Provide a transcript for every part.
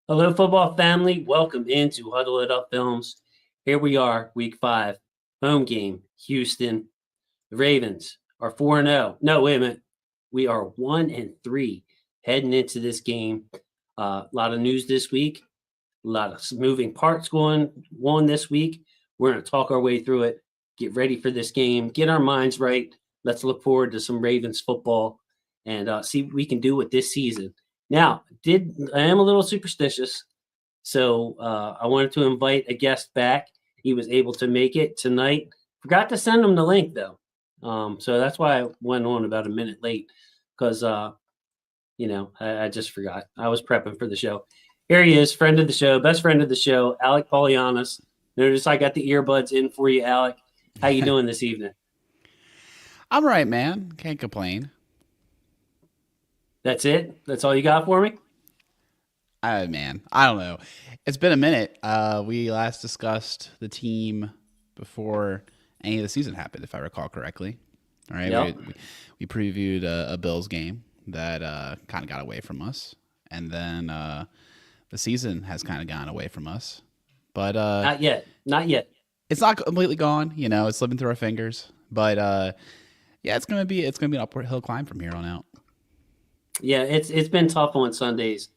Hello, football family. Welcome into Huddle It Up Films. Here we are, week 5, home game, Houston. The Ravens are 4-0. No, wait a minute. We are 1-3 heading into this game. A lot of news this week, a lot of moving parts going on this week. We're going to talk our way through it, get ready for this game, get our minds right. Let's look forward to some Ravens football and see what we can do with this season. Now, I am a little superstitious, so I wanted to invite a guest back. He was able to make it tonight. Forgot to send him the link though, so that's why I went on about a minute late because I just forgot. I was prepping for the show. Here he is, friend of the show, best friend of the show, Alec Polianis. Notice I got the earbuds in for you, Alec. How you doing this evening? I'm right, man. Can't complain. That's it? That's all you got for me? Man, I don't know. It's been a minute. We last discussed the team before any of the season happened, if I recall correctly. All right, Yep. we previewed a Bills game that kind of got away from us, and then the season has kind of gone away from us. But Not yet. Not yet. it's not completely gone. It's slipping through our fingers. But yeah, it's gonna be an upward hill climb from here on out. Yeah, it's been tough on Sundays.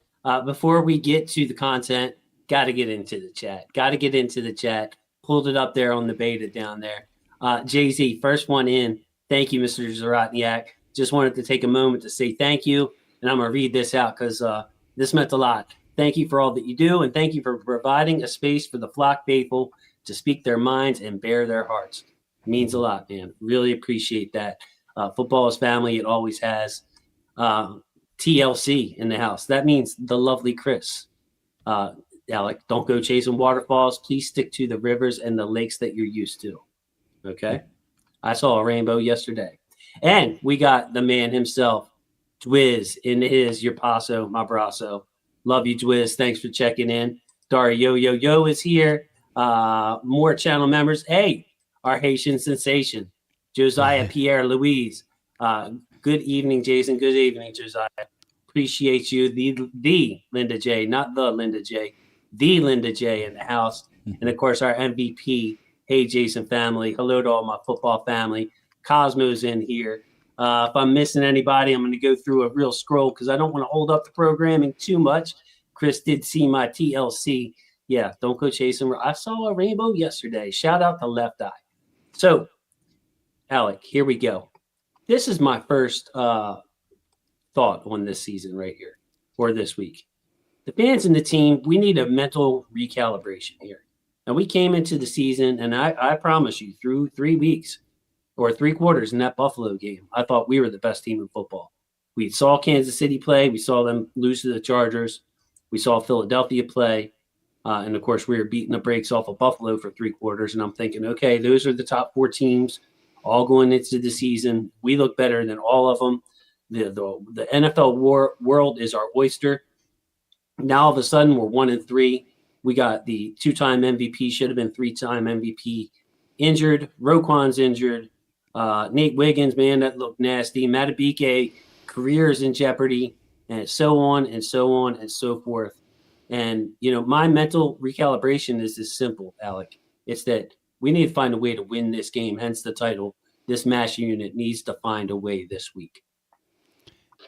Before we get to the content, got to get into the chat. Got to get into the chat. Pulled it up there on the beta down there. Jay Z, first one in. Thank you, Mr. Zaratniak. Just wanted to take a moment to say thank you, and I'm gonna read this out because this meant a lot. Thank you for all that you do, and thank you for providing a space for the flock faithful to speak their minds and bare their hearts. It means a lot, man. Really appreciate that. Football is family; it always has. Uh, TLC in the house. That means the lovely Chris. Uh, Alec, don't go chasing waterfalls. Please stick to the rivers and the lakes that you're used to. Okay. I saw a rainbow yesterday. And we got the man himself, Dwiz, in his Your Paso, my brasso. Love you, Dwiz. Thanks for checking in. Dario Yo Yo is here. More channel members. Hey, our Haitian sensation, Josiah Pierre Louise. Uh, Good evening, Jason. Good evening, Josiah. Appreciate you. The Linda J, not the Linda J, the Linda J in the house. And of course, our MVP. Hey, Jason family. Hello to all my football family. Cosmo's in here. If I'm missing anybody, I'm going to go through a real scroll because I don't want to hold up the programming too much. Chris did see my TLC. Yeah, don't go chasing. I saw a rainbow yesterday. Shout out to Left Eye. So, Alec, here we go. This is my first thought on this season right here or this week. The fans and the team, we need a mental recalibration here. And we came into the season, and I promise you, through 3 weeks or 3 quarters in that Buffalo game, I thought we were the best team in football. We saw Kansas City play. We saw them lose to the Chargers. We saw Philadelphia play. And of course, we were beating the brakes off of Buffalo for 3 quarters. And I'm thinking, okay, those are the top 4 teams all going into the season. We look better than all of them. The NFL world is our oyster. Now all of a sudden we're 1-3. We got the 2-time MVP, should have been 3-time MVP, injured. Roquan's injured. Nate Wiggins, man, that looked nasty. Matabike, career is in jeopardy, and so on and so on and so forth. And my mental recalibration is this simple, Alec. It's that we need to find a way to win this game. Hence the title. This mash unit needs to find a way this week.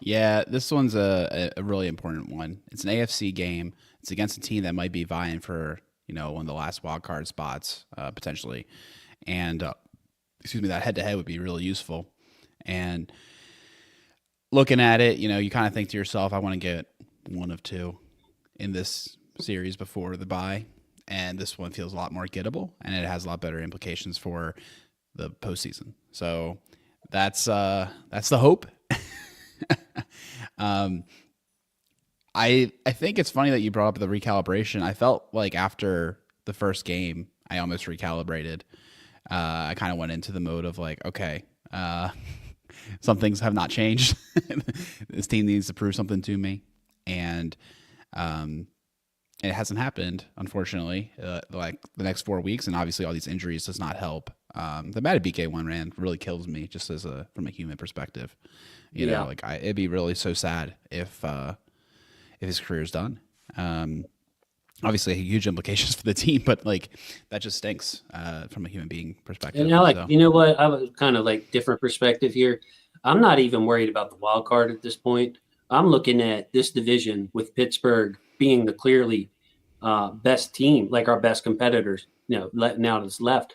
Yeah, this one's a really important one. It's an AFC game. It's against a team that might be vying for one of the last wild card spots potentially, and excuse me, that head to head would be really useful. And looking at it, you kind of think to yourself, I want to get one of two in this series before the bye, and this one feels a lot more gettable, and it has a lot better implications for the postseason. So that's the hope. um, I think it's funny that you brought up the recalibration. I felt like after the first game, I almost recalibrated. I kind of went into the mode of like, okay, some things have not changed. This team needs to prove something to me, and it hasn't happened, unfortunately. Like the next 4 weeks, and obviously all these injuries does not help. The Matabike one really kills me just from a human perspective. Yeah. It'd be really so sad if his career's done. obviously huge implications for the team, but like that just stinks from a human being perspective. And Alec, So. you know what? I was kind of like different perspective here. I'm not even worried about the wild card at this point. I'm looking at this division with Pittsburgh being the clearly best team, like our best competitors. Now that's left.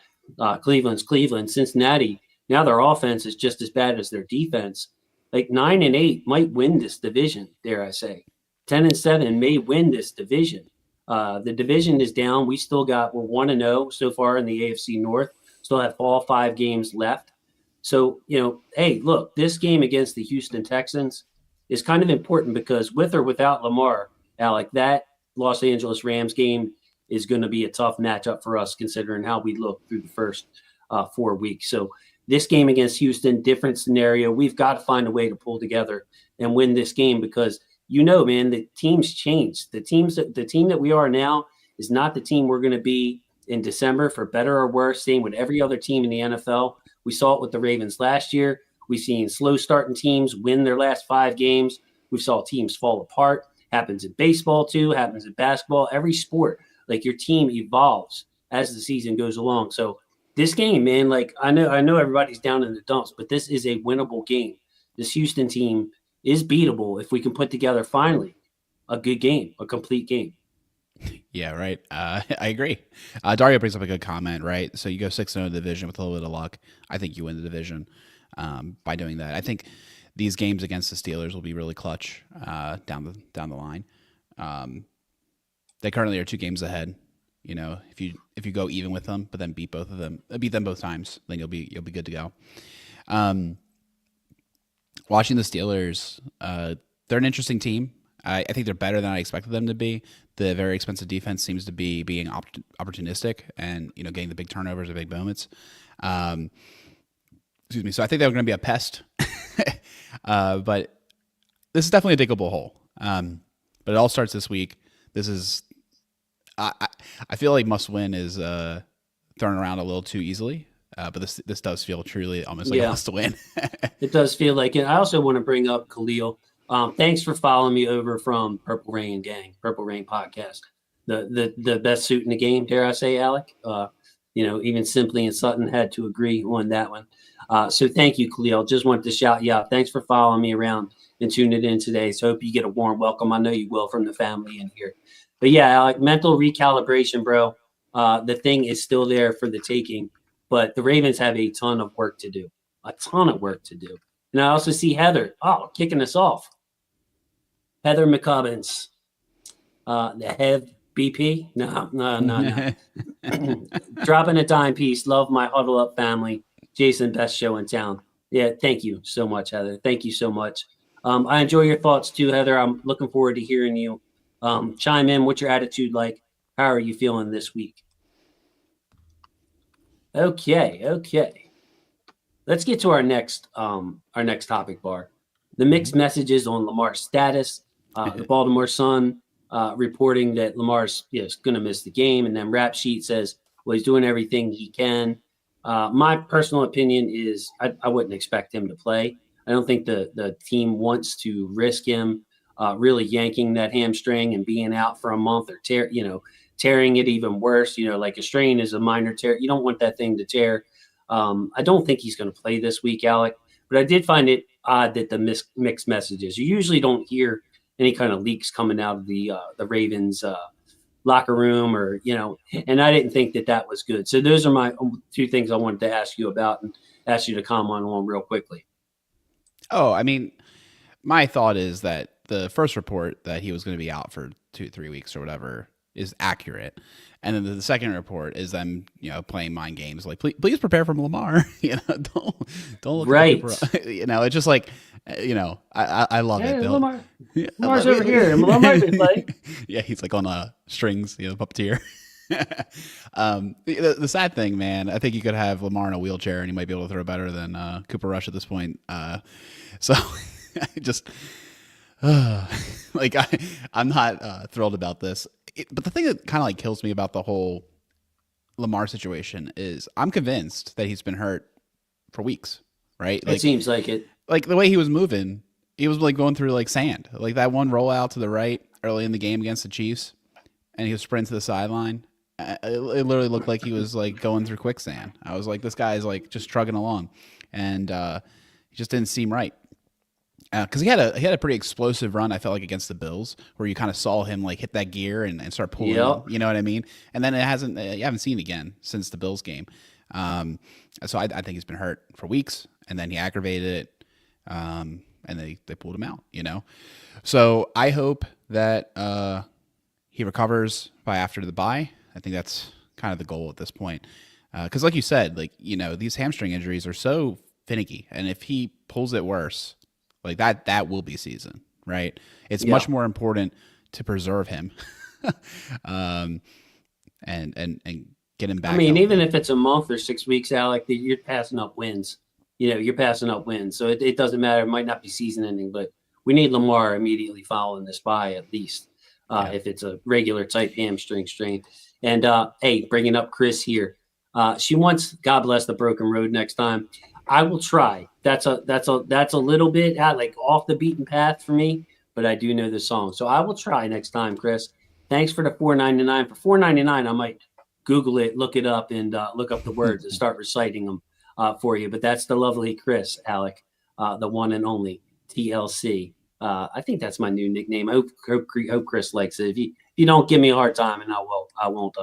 Cleveland's Cleveland, Cincinnati. Now their offense is just as bad as their defense. Like 9-8 might win this division. Dare I say, 10-7 may win this division. The division is down. We're 1-0 so far in the AFC North. Still have all 5 games left. So, hey, look, this game against the Houston Texans is kind of important because with or without Lamar, Alec, that Los Angeles Rams game is going to be a tough matchup for us considering how we look through the first 4 weeks. So this game against Houston, different scenario. We've got to find a way to pull together and win this game because man, the team's changed. The team that we are now is not the team we're going to be in December, for better or worse. Same with every other team in the NFL. We saw it with the Ravens last year. We've seen slow starting teams win their last 5 games. We saw teams fall apart. Happens in baseball too. Happens in basketball. Every sport, like your team evolves as the season goes along. So this game, man, like I know everybody's down in the dumps, but this is a winnable game. This Houston team is beatable if we can put together finally a good game, a complete game. Yeah, right. I agree. Dario brings up a good comment, right? So you go 6-0 in the division with a little bit of luck. I think you win the division by doing that. I think these games against the Steelers will be really clutch down the line. They currently are 2 games ahead. If you go even with them, but then beat them both times, then you'll be good to go. Watching the Steelers, they're an interesting team. I think they're better than I expected them to be. The very expensive defense seems to be being opportunistic and getting the big turnovers or big moments. Excuse me. So I think they're going to be a pest, but this is definitely a diggable hole. But it all starts this week. This is I feel like must win is thrown around a little too easily. But this does feel truly almost like a must win. It does feel like it. I also want to bring up Khalil. Thanks for following me over from Purple Rain Gang, Purple Rain Podcast, the best suit in the game, dare I say, Alec? Even Simply and Sutton had to agree on that one. So thank you, Khalil. Just wanted to shout you out. Thanks for following me around and tuning in today. So hope you get a warm welcome. I know you will from the family in here. But yeah, Alec, mental recalibration, bro. The thing is still there for the taking, but the Ravens have a ton of work to do. And I also see Heather, kicking us off. Heather McCubbins, the Hev BP. No. Dropping a dime piece. Love my huddle up family. Jason, best show in town. Yeah, thank you so much, Heather. Thank you so much. I enjoy your thoughts too, Heather. I'm looking forward to hearing you chime in. What's your attitude like? How are you feeling this week? Okay. Let's get to our next topic bar. The mixed messages on Lamar's status. The Baltimore Sun reporting that Lamar's going to miss the game, and then Rap Sheet says, well, he's doing everything he can. My personal opinion is I wouldn't expect him to play. I don't think the team wants to risk him really yanking that hamstring and being out for a month or tearing it even worse. Like a strain is a minor tear. You don't want that thing to tear. I don't think he's going to play this week, Alec, but I did find it odd that the mixed messages. You usually don't hear any kind of leaks coming out of the Ravens locker room and I didn't think that was good. So those are my 2 things I wanted to ask you about and ask you to comment on real quickly. Oh, I mean, my thought is that the first report that he was going to be out for 2-3 weeks or whatever is accurate. And then the second report is them, playing mind games. Like, please prepare for Lamar. Don't look right. It's just like, I love it. Lamar. Lamar's over here. Lamar can play. Yeah, he's like on strings, puppeteer. The sad thing, man, I think you could have Lamar in a wheelchair and he might be able to throw better than Cooper Rush at this point. So I just I'm not thrilled about this. But the thing that kind of like kills me about the whole Lamar situation is I'm convinced that he's been hurt for weeks, right? It seems like it. Like the way he was moving, he was like going through like sand. Like that one rollout to the right early in the game against the Chiefs. and he was sprinting to the sideline. It literally looked like he was like going through quicksand. I was like, this guy is like just trugging along, and he just didn't seem right. Because he had a pretty explosive run, I felt like, against the Bills, where you kind of saw him like hit that gear and start pulling. Yep. You know what I mean? And then you haven't seen it again since the Bills game. So I think he's been hurt for weeks, and then he aggravated it, and they pulled him out. So I hope that he recovers by after the bye. I think that's kind of the goal at this point. Because like you said, like these hamstring injuries are so finicky, and if he pulls it worse. Like that will be season, right? It's much more important to preserve him, and get him back. I mean, even if it's a month or 6 weeks, Alec, you're passing up wins. You're passing up wins. So it doesn't matter. It might not be season ending, but we need Lamar immediately following this bye at least, if it's a regular type hamstring strain. And hey, bringing up Chris here, she wants God bless the broken road next time. I will try. That's a little bit like off the beaten path for me, but I do know the song, so I will try next time, Chris. Thanks for the $4.99. For $4.99, I might Google it, look it up, and look up the words and start reciting them for you. But that's the lovely Chris, Alec, the one and only TLC. I think that's my new nickname. I hope Chris likes it. If you don't give me a hard time, and I won't.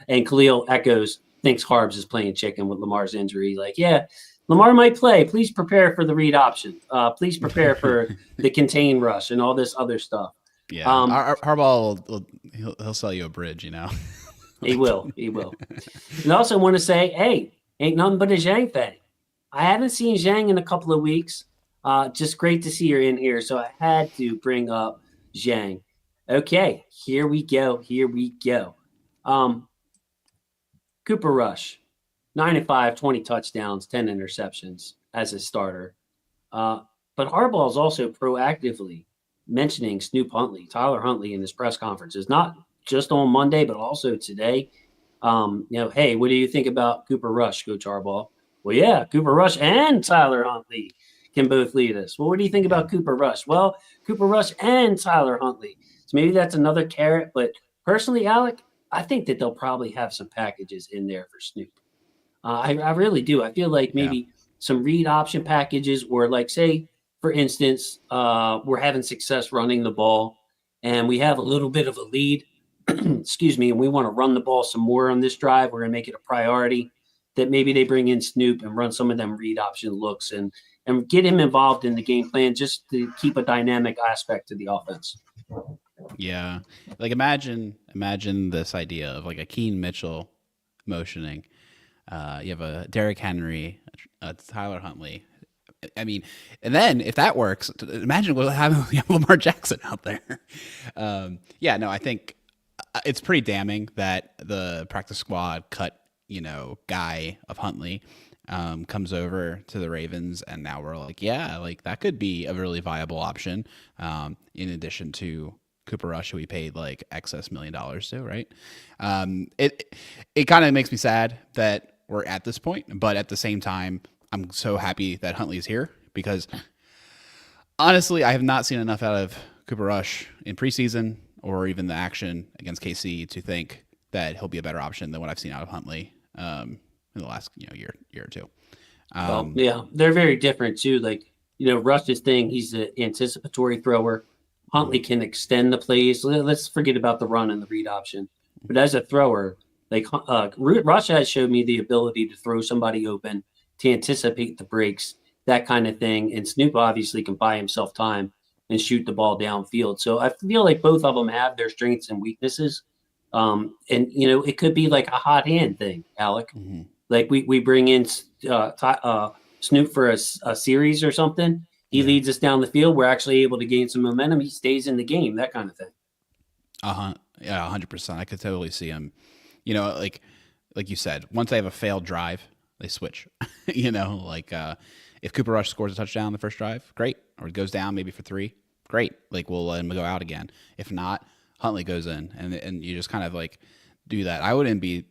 And Khalil echoes, thinks Harbs is playing chicken with Lamar's injury. Like, yeah. Lamar might play. Please prepare for the read option. Please prepare for the contain rush and all this other stuff. Yeah, Harbaugh he'll sell you a bridge, He will. And I also want to say, hey, ain't nothing but a Zhang fan. I haven't seen Zhang in a couple of weeks. Just great to see her in here. So I had to bring up Zhang. Okay, here we go. Cooper Rush. 9-5, 20 touchdowns, 10 interceptions as a starter. But Harbaugh is also proactively mentioning Snoop Huntley, Tyler Huntley, in his press conferences, not just on Monday, but also today. Hey, what do you think about Cooper Rush, Coach Harbaugh? Well, yeah, Cooper Rush and Tyler Huntley can both lead us. Well, what do you think about Cooper Rush? Well, Cooper Rush and Tyler Huntley. So maybe that's another carrot. But personally, Alec, I think that they'll probably have some packages in there for Snoop. I really do. I feel like maybe some read option packages, or like, say, for instance, we're having success running the ball and we have a little bit of a lead, excuse me, and we want to run the ball some more on this drive. We're going to make it a priority that maybe they bring in Snoop and run some of them read option looks and get him involved in the game plan just to keep a dynamic aspect to the offense. Yeah. Like imagine this idea of like a Keen Mitchell motioning. You have a Derrick Henry, a Tyler Huntley. I mean, and then if that works, imagine what happens when you have Lamar Jackson out there. I think it's pretty damning that the practice squad cut, guy of Huntley comes over to the Ravens, and now we're like, that could be a really viable option in addition to Cooper Rush, who we paid like excess $1 million to, right? It kind of makes me sad that we're at this point, but at the same time, I'm so happy that Huntley's here because honestly, I have not seen enough out of Cooper Rush in preseason or even the action against KC to think that he'll be a better option than what I've seen out of Huntley in the last year or two. They're very different too. Like, Rush's thing, he's an anticipatory thrower. Huntley can extend the plays. Let's forget about the run and the read option. But as a thrower, like Rush has showed me the ability to throw somebody open, to anticipate the breaks, that kind of thing. And Snoop obviously can buy himself time and shoot the ball downfield. So I feel like both of them have their strengths and weaknesses. It could be like a hot hand thing, Alec. Mm-hmm. Like we bring in Snoop for a series or something. He leads us down the field. We're actually able to gain some momentum. He stays in the game, that kind of thing. Yeah, 100%. I could totally see him. Like you said, once they have a failed drive, they switch. If Cooper Rush scores a touchdown the first drive, great. Or it goes down maybe for 3, great. Like we'll let him go out again. If not, Huntley goes in, and you just kind of like do that. I wouldn't be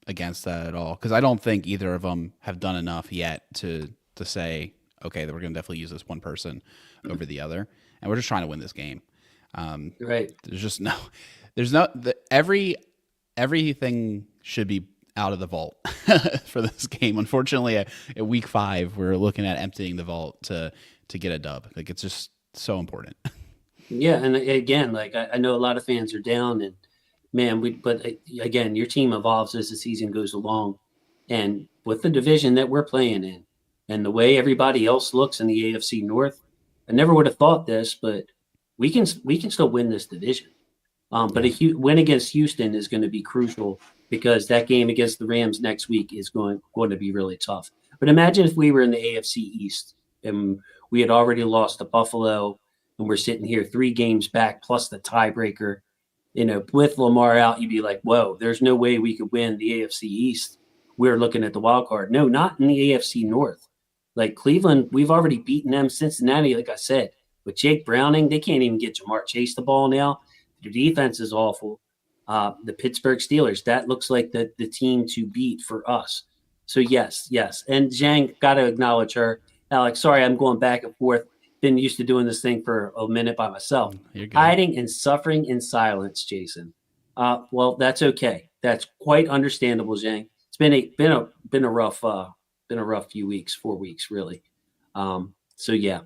against that at all because I don't think either of them have done enough yet to say, okay, that we're going to definitely use this one person over the other, and we're just trying to win this game. Right. There's just no, everything should be out of the vault for this game. Unfortunately, at week 5, we're looking at emptying the vault to get a dub. Like, it's just so important. Yeah, and again, like I know a lot of fans are down, and man, but again, your team evolves as the season goes along, and with the division that we're playing in, and the way everybody else looks in the AFC North, I never would have thought this, but we can still win this division. But a win against Houston is going to be crucial because that game against the Rams next week is going to be really tough. But imagine if we were in the AFC East and we had already lost to Buffalo, and we're sitting here 3 games back plus the tiebreaker. With Lamar out, you'd be like, whoa, there's no way we could win the AFC East. We're looking at the wild card. No, not in the AFC North. Like Cleveland, we've already beaten them. Cincinnati, like I said, with Jake Browning, they can't even get Jamar Chase the ball now. Their defense is awful. The Pittsburgh Steelers, that looks like the team to beat for us. So yes. And Zhang, got to acknowledge her. Alex, sorry, I'm going back and forth. Been used to doing this thing for a minute by myself. Hiding and suffering in silence, Jason. Well, that's okay. That's quite understandable, Zhang. It's been a rough few weeks, 4 weeks, really. So yeah.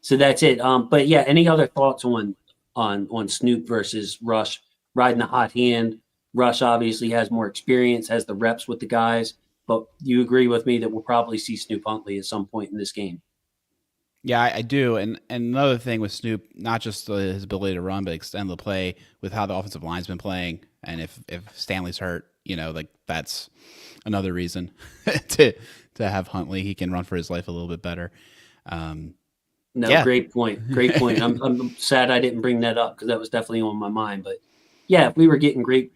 So that's it. But yeah, any other thoughts on Snoop versus Rush riding the hot hand? Rush obviously has more experience, has the reps with the guys, but you agree with me that we'll probably see Snoop Huntley at some point in this game. Yeah, I do. And another thing with Snoop, not just his ability to run, but extend the play with how the offensive line's been playing. And if Stanley's hurt, like that's another reason to have Huntley. He can run for his life a little bit better. Great point. I'm sad I didn't bring that up because that was definitely on my mind. But yeah, if we were getting great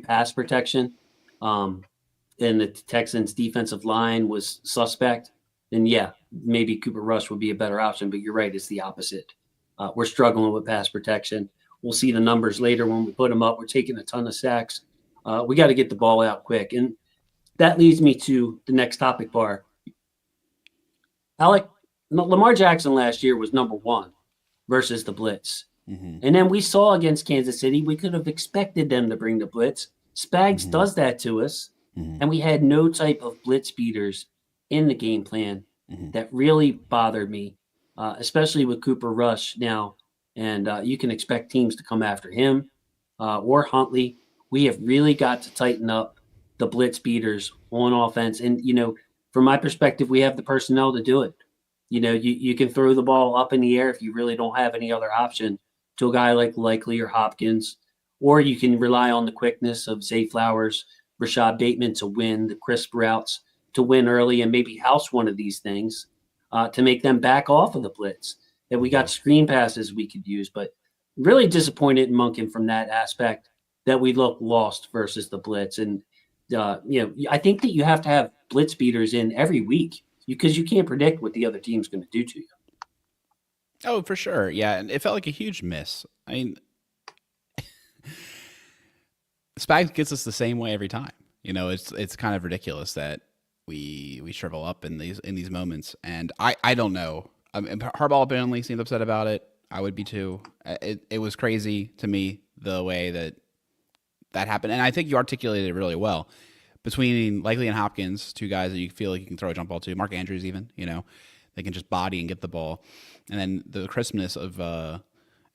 pass protection, and the Texans' defensive line was suspect, then yeah, maybe Cooper Rush would be a better option. But you're right, it's the opposite. We're struggling with pass protection. We'll see the numbers later when we put them up. We're taking a ton of sacks. We got to get the ball out quick. And that leads me to the next topic bar. Lamar Jackson last year was number 1 versus the blitz. Mm-hmm. And then we saw against Kansas City, we could have expected them to bring the blitz. Spags does that to us. Mm-hmm. And we had no type of blitz beaters in the game plan. Mm-hmm. That really bothered me, especially with Cooper Rush now. And you can expect teams to come after him or Huntley. We have really got to tighten up the blitz beaters on offense. And, from my perspective, we have the personnel to do it. You can throw the ball up in the air if you really don't have any other option to a guy like Likely or Hopkins, or you can rely on the quickness of Zay Flowers, Rashad Bateman to win the crisp routes, to win early and maybe house one of these things to make them back off of the blitz. And we got screen passes we could use, but really disappointed in Monken from that aspect that we look lost versus the blitz. And, I think that you have to have blitz beaters in every week because you can't predict what the other team's going to do to you. Oh, for sure. Yeah. And it felt like a huge miss. I mean, Spags gets us the same way every time. It's kind of ridiculous that we shrivel up in these moments. And I don't know. Harbaugh apparently seemed upset about it. I would be too. It was crazy to me the way that happened. And I think you articulated it really well. Between Likely and Hopkins, 2 guys that you feel like you can throw a jump ball to, Mark Andrews even, they can just body and get the ball. And then the crispness of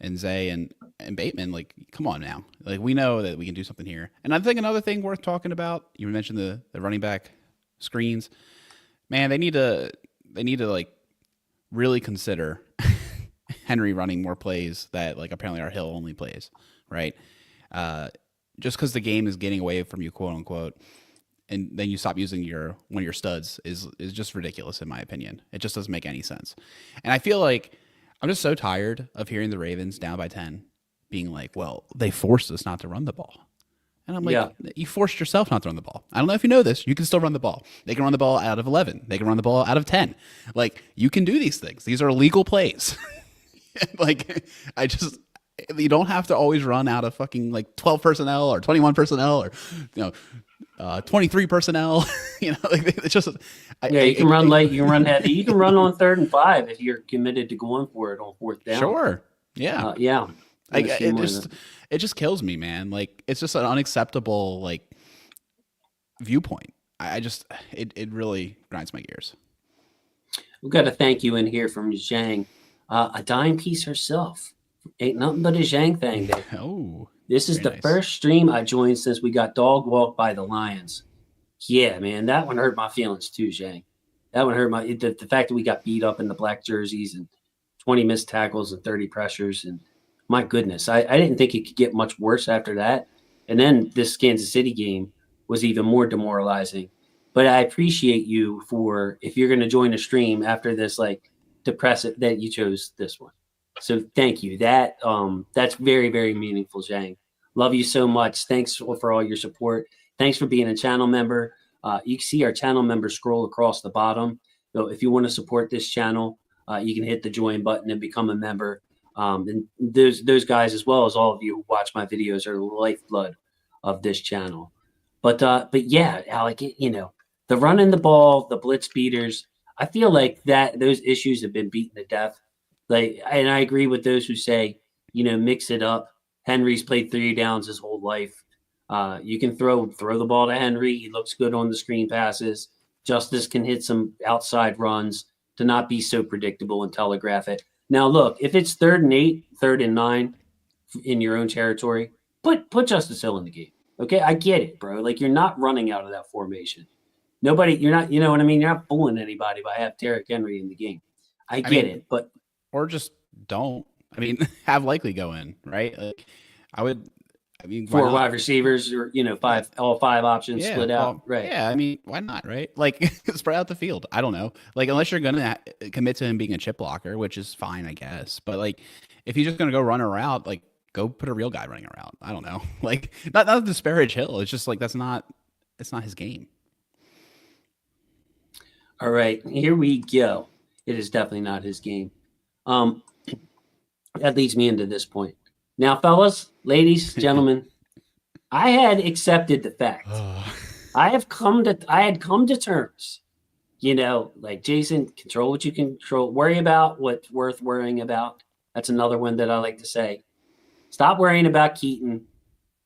and Zay and Bateman, like, come on now. Like, we know that we can do something here. And I think another thing worth talking about, you mentioned the running back screens. Man, they need to like really consider Henry running more plays that like apparently are Hill only plays, right? Just because the game is getting away from you, quote unquote, and then you stop using one of your studs is just ridiculous in my opinion. It just doesn't make any sense. And I feel like I'm just so tired of hearing the Ravens down by 10 being like, well, they forced us not to run the ball. And I'm like, You forced yourself not to run the ball. I don't know if you know this. You can still run the ball. They can run the ball out of 11. They can run the ball out of 10. Like, you can do these things. These are legal plays. Like, you don't have to always run out of fucking like 12 personnel or 21 personnel or 23 personnel. Like, it's just you can run late, you can run heavy, you can run on 3rd and 5 if you're committed to going for it on 4th down. Sure. Yeah. Yeah. Like A few more of them. it just kills me, man. Like it's just an unacceptable like viewpoint. I just it really grinds my gears. We've got a thank you in here from Zhang, a dime piece herself. Ain't nothing but a Zhang thing there. Oh, This is very the nice. first stream I joined since we got dog walked by the Lions. Yeah, man, that one hurt my feelings too, Zhang. That one hurt the fact that we got beat up in the black jerseys and 20 missed tackles and 30 pressures. And my goodness, I didn't think it could get much worse after that. And then this Kansas City game was even more demoralizing. But I appreciate you for, if you're going to join a stream after this, like, depressive, that you chose this one. So thank you. That's very, very meaningful, Zhang. Love you so much. Thanks for all your support. Thanks for being a channel member. You can see our channel members scroll across the bottom. So if you want to support this channel, you can hit the join button and become a member. And those guys, as well as all of you who watch my videos, are the lifeblood of this channel. But yeah, Alec, the running the ball, the blitz beaters, I feel like that those issues have been beaten to death. Like, and I agree with those who say, mix it up. Henry's played 3 downs his whole life. You can throw the ball to Henry. He looks good on the screen passes. Justice can hit some outside runs to not be so predictable and telegraph it. Now, look, if it's 3rd and 8, 3rd and 9 in your own territory, put Justice Hill in the game. Okay, I get it, bro. Like, you're not running out of that formation. You're not, you know what I mean? You're not fooling anybody by having Derrick Henry in the game. I get it, but or just don't. I mean, have Likely go in, right? Like, I mean, 4 wide receivers, or all 5 options split out, right? Yeah, I mean, why not, right? Like, spread out the field. I don't know. Like, unless you're gonna commit to him being a chip blocker, which is fine, I guess. But like, if he's just gonna go run a route, like, go put a real guy running a route. I don't know. Like, not to disparage Hill. It's just like it's not his game. All right, here we go. It is definitely not his game. That leads me into this point. Now, fellas, ladies, gentlemen, I had accepted the fact. I had come to terms. Like, Jason, control what you can control. Worry about what's worth worrying about. That's another one that I like to say. Stop worrying about Keaton.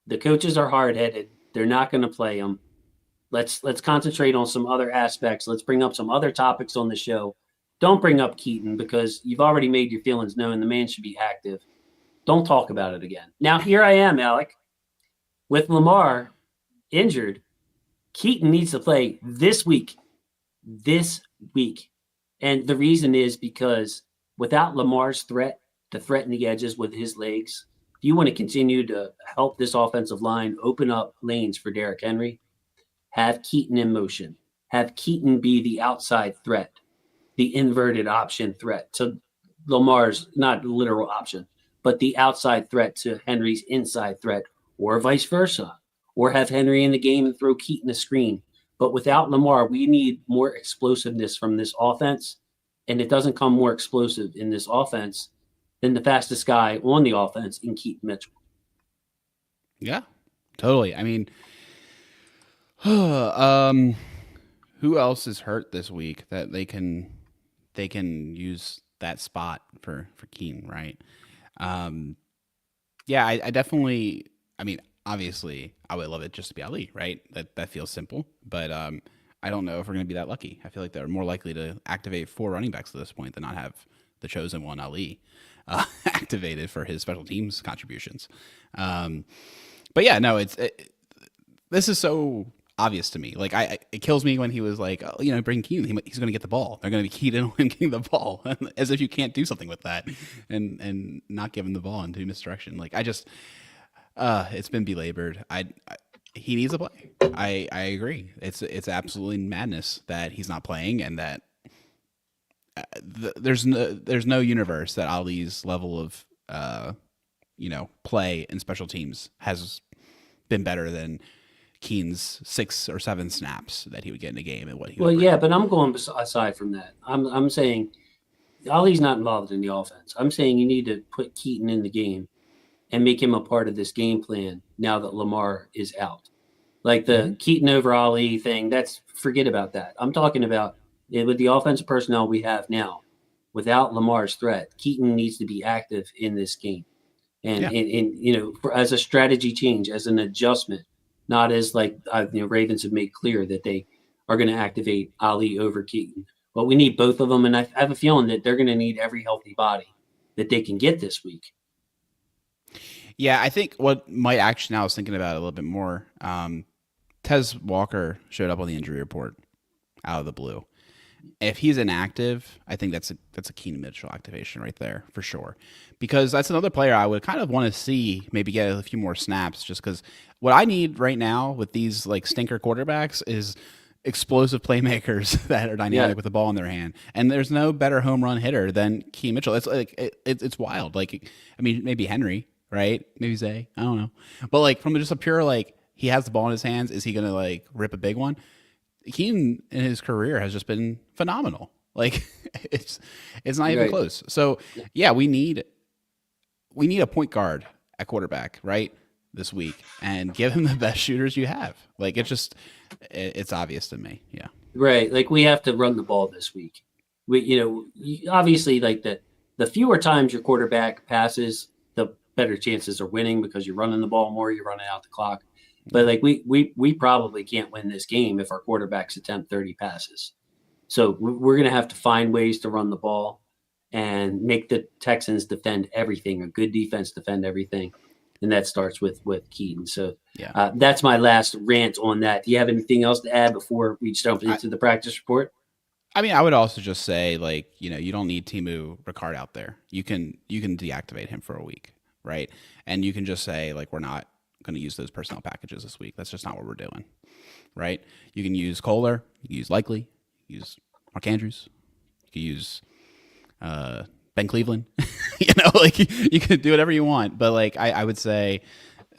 The coaches are hard-headed. They're not going to play him. Let's concentrate on some other aspects. Let's bring up some other topics on the show. Don't bring up Keaton, because you've already made your feelings known. The man should be active. Don't talk about it again. Now, here I am, Alec. With Lamar injured, Keaton needs to play this week. This week. And the reason is because without Lamar's threat to threaten the edges with his legs, if you want to continue to help this offensive line open up lanes for Derrick Henry, have Keaton in motion. Have Keaton be the outside threat, the inverted option threat to Lamar's, not literal option, but the outside threat to Henry's inside threat, or vice versa. Or have Henry in the game and throw Keaton a screen. But without Lamar, we need more explosiveness from this offense. And it doesn't come more explosive in this offense than the fastest guy on the offense in Keaton Mitchell. Yeah, totally. I mean, who else is hurt this week that they can use that spot for Keaton, right? Yeah, I definitely. I mean, obviously, I would love it just to be Ali, right? That feels simple, but I don't know if we're going to be that lucky. I feel like they're more likely to activate 4 running backs at this point than not have the chosen one, Ali, activated for his special teams contributions. But yeah, no, this is so obvious to me. Like, it kills me when he was like, oh, bring Keaton. He's going to get the ball. They're going to be keyed in on him getting the ball, as if you can't do something with that and not give him the ball and do misdirection. Like, I just, it's been belabored. He needs to play. I agree. It's absolutely madness that he's not playing, and that there's no universe that Ali's level of play in special teams has been better than Keaton's 6 or 7 snaps that he would get in a game and what he. Well, yeah, but I'm going aside from that. I'm saying Ali's not involved in the offense. I'm saying you need to put Keaton in the game and make him a part of this game plan now that Lamar is out. Like the Keaton over Ali thing, forget about that. I'm talking about with the offensive personnel we have now, without Lamar's threat, Keaton needs to be active in this game. And, Yeah. as a strategy change, as an adjustment, not as like Ravens have made clear that they are going to activate Ali over Keaton. But we need both of them, and I have a feeling that they're going to need every healthy body that they can get this week. Yeah, I think what might actually, now I was thinking about it a little bit more. Tez Walker showed up on the injury report out of the blue. If he's inactive, I think that's a Keenan Mitchell activation right there for sure, because that's another player I would kind of want to see maybe get a few more snaps, just because what I need right now with these like stinker quarterbacks is explosive playmakers that are dynamic with the ball in their hand, and there's no better home run hitter than Keenan Mitchell. It's like it's wild. Like, I mean, maybe Henry, right? Maybe Zay. I don't know, but like from just a pure like he has the ball in his hands, is he gonna like rip a big one? Keenan in his career has just been phenomenal. Like it's not even close. So yeah, we need a point guard at quarterback, right, this week, and give him the best shooters you have. Like it's obvious to me. Yeah. Right. Like we have to run the ball this week. Obviously like the fewer times your quarterback passes, the better chances are winning because you're running the ball more, you're running out the clock. But like we probably can't win this game if our quarterbacks attempt 30 passes. So we're going to have to find ways to run the ball and make the Texans defend everything. A good defense defend everything, and that starts with Keaton. So that's my last rant on that. Do you have anything else to add before we jump into the practice report? I mean, I would also just say, like, you don't need Timu Ricard out there. You can deactivate him for a week, right? And you can just say, like, we're not going to use those personnel packages this week. That's just not what we're doing, right? You can use Kohler, you can use Likely, you can use Mark Andrews, you can use Ben Cleveland. Like you can do whatever you want, but like I would say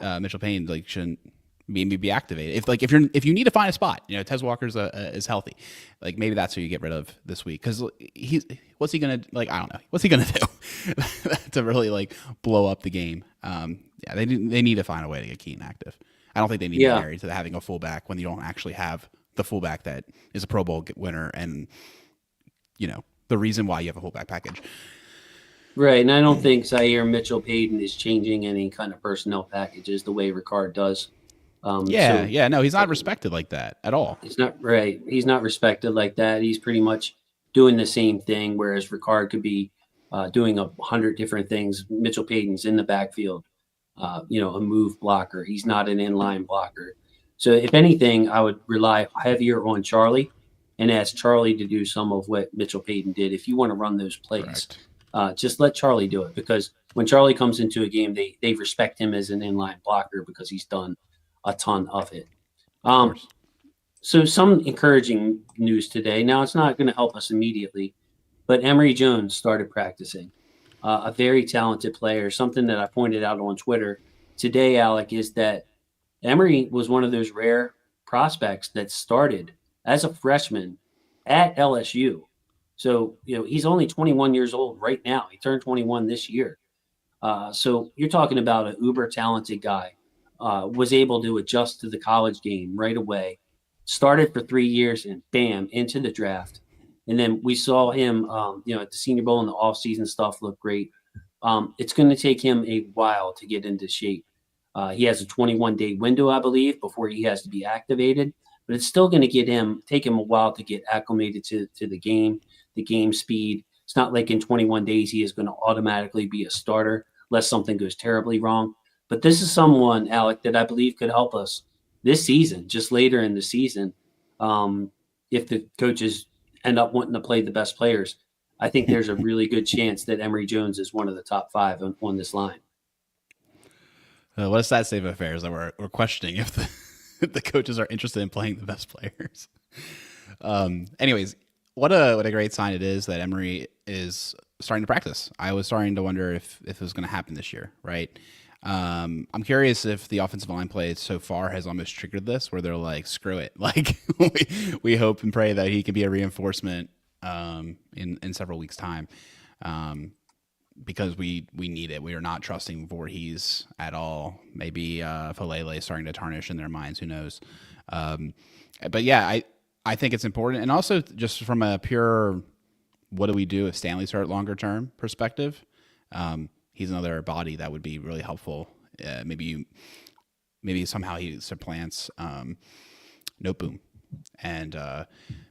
Mitchell Payne like shouldn't maybe be activated. If you need to find a spot, Tez Walker's is healthy, like maybe that's who you get rid of this week, because what's he gonna like? I don't know. What's he gonna do to really like blow up the game? They need to find a way to get Keaton active. I don't think they need to be married to having a fullback when you don't actually have the fullback that is a Pro Bowl winner and the reason why you have a fullback package. Right, and I don't think Zaire Mitchell-Payton is changing any kind of personnel packages the way Ricard does. No, he's not respected like that at all. He's not right. He's not respected like that. He's pretty much doing the same thing, whereas Ricard could be doing 100 different things. Mitchell-Payton's in the backfield, a move blocker. He's not an inline blocker. So if anything, I would rely heavier on Charlie and ask Charlie to do some of what Mitchell-Payton did. If you want to run those plays, just let Charlie do it, because when Charlie comes into a game, they respect him as an inline blocker because he's done a ton of it. So some encouraging news today. Now, it's not going to help us immediately, but Emory Jones started practicing. A very talented player. Something that I pointed out on Twitter today, Alec, is that Emory was one of those rare prospects that started as a freshman at LSU. So, he's only 21 years old right now. He turned 21 this year. So you're talking about an uber talented guy. Was able to adjust to the college game right away, started for 3 years, and bam, into the draft. And then we saw him, at the Senior Bowl and the offseason stuff look great. It's going to take him a while to get into shape. He has a 21-day window, I believe, before he has to be activated. But it's still going to take him a while to get acclimated to the game speed. It's not like in 21 days he is going to automatically be a starter unless something goes terribly wrong. But this is someone, Alec, that I believe could help us this season, just later in the season. If the coaches end up wanting to play the best players, I think there's a really good chance that Emory Jones is one of the top 5 on this line. What does that state of affairs that we're questioning if the coaches are interested in playing the best players? Anyways, what a great sign it is that Emory is starting to practice. I was starting to wonder if it was going to happen this year, right? I'm curious if the offensive line play so far has almost triggered this, where they're like, screw it. Like we hope and pray that he can be a reinforcement in several weeks' time, because we need it. We are not trusting Voorhees at all. Maybe Falele is starting to tarnish in their minds. Who knows? But yeah, I think it's important. And also just from a pure what do we do if Stanley's hurt longer term perspective? He's another body that would be really helpful. Maybe somehow he supplants Noteboom, and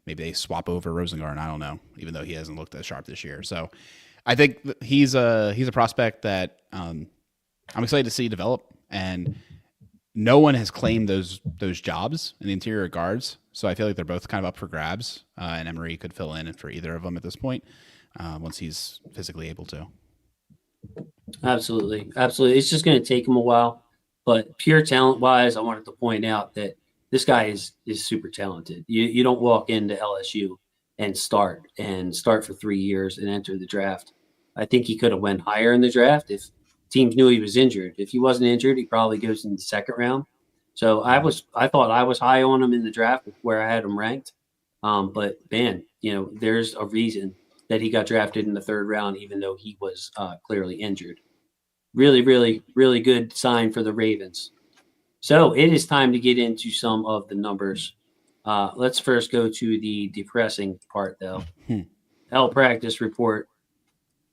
maybe they swap over Rosengarten. I don't know, even though he hasn't looked as sharp this year. So I think he's a prospect that I'm excited to see develop, and no one has claimed those jobs in the interior guards. So I feel like they're both kind of up for grabs, and Emery could fill in for either of them at this point once he's physically able to. Absolutely. It's just going to take him a while, but pure talent wise, I wanted to point out that this guy is super talented. You don't walk into LSU and start for 3 years and enter the draft. I think he could have went higher in the draft if teams knew he was injured. If he wasn't injured, he probably goes in the second round. So I thought I was high on him in the draft where I had him ranked. But man, there's a reason that he got drafted in the third round, even though he was clearly injured. Really, really, really good sign for the Ravens. So it is time to get into some of the numbers. Let's first go to the depressing part, though. L practice report.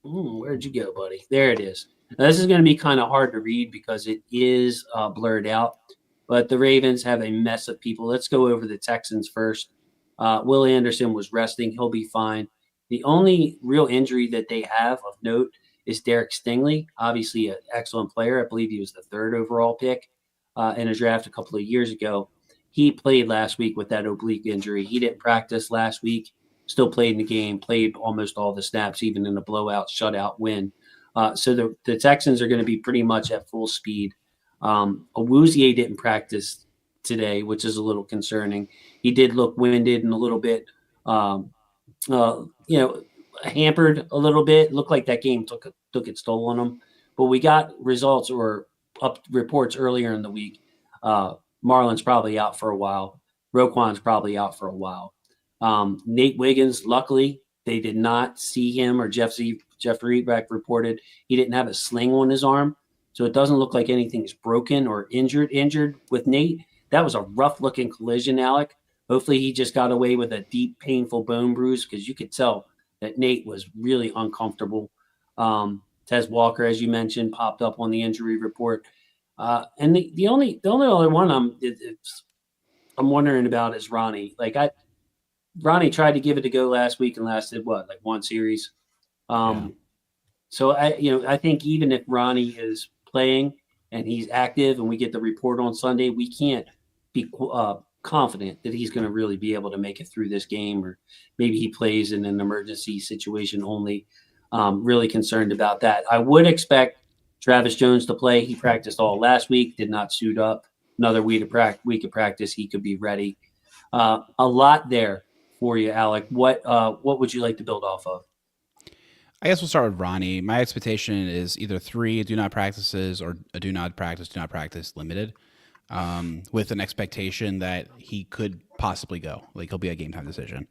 Where'd you go, buddy? There it is. Now, this is going to be kind of hard to read because it is blurred out, but the Ravens have a mess of people. Let's go over the Texans first. Will Anderson was resting. He'll be fine. The only real injury that they have of note is Derek Stingley, obviously an excellent player. I believe he was the third overall pick in a draft a couple of years ago. He played last week with that oblique injury. He didn't practice last week, still played in the game, played almost all the snaps, even in a blowout, shutout win. So the Texans are going to be pretty much at full speed. Awuzie didn't practice today, which is a little concerning. He did look winded and a little bit hampered a little bit. Looked like that game took its toll on him. But we got results or reports earlier in the week. Marlon's probably out for a while. Roquan's probably out for a while. Nate Wiggins, luckily, they did not see him, or Jeffrey Reedbeck reported he didn't have a sling on his arm. So it doesn't look like anything's broken or injured with Nate. That was a rough-looking collision, Alec. Hopefully he just got away with a deep, painful bone bruise because you could tell that Nate was really uncomfortable. Tez Walker, as you mentioned, popped up on the injury report. And the only other one I'm wondering about is Ronnie. Ronnie tried to give it a go last week and lasted one series. So I think even if Ronnie is playing and he's active and we get the report on Sunday, we can't be confident that he's going to really be able to make it through this game, or maybe he plays in an emergency situation only. Really concerned about that. I would expect Travis Jones to play. He practiced all last week, did not suit up. Another week of practice, he could be ready. A lot there for you, Alec. What would you like to build off of? I guess we'll start with Ronnie. My expectation is either 3 do not practices or a do not practice limited, with an expectation that he could possibly go. Like, he'll be a game time decision.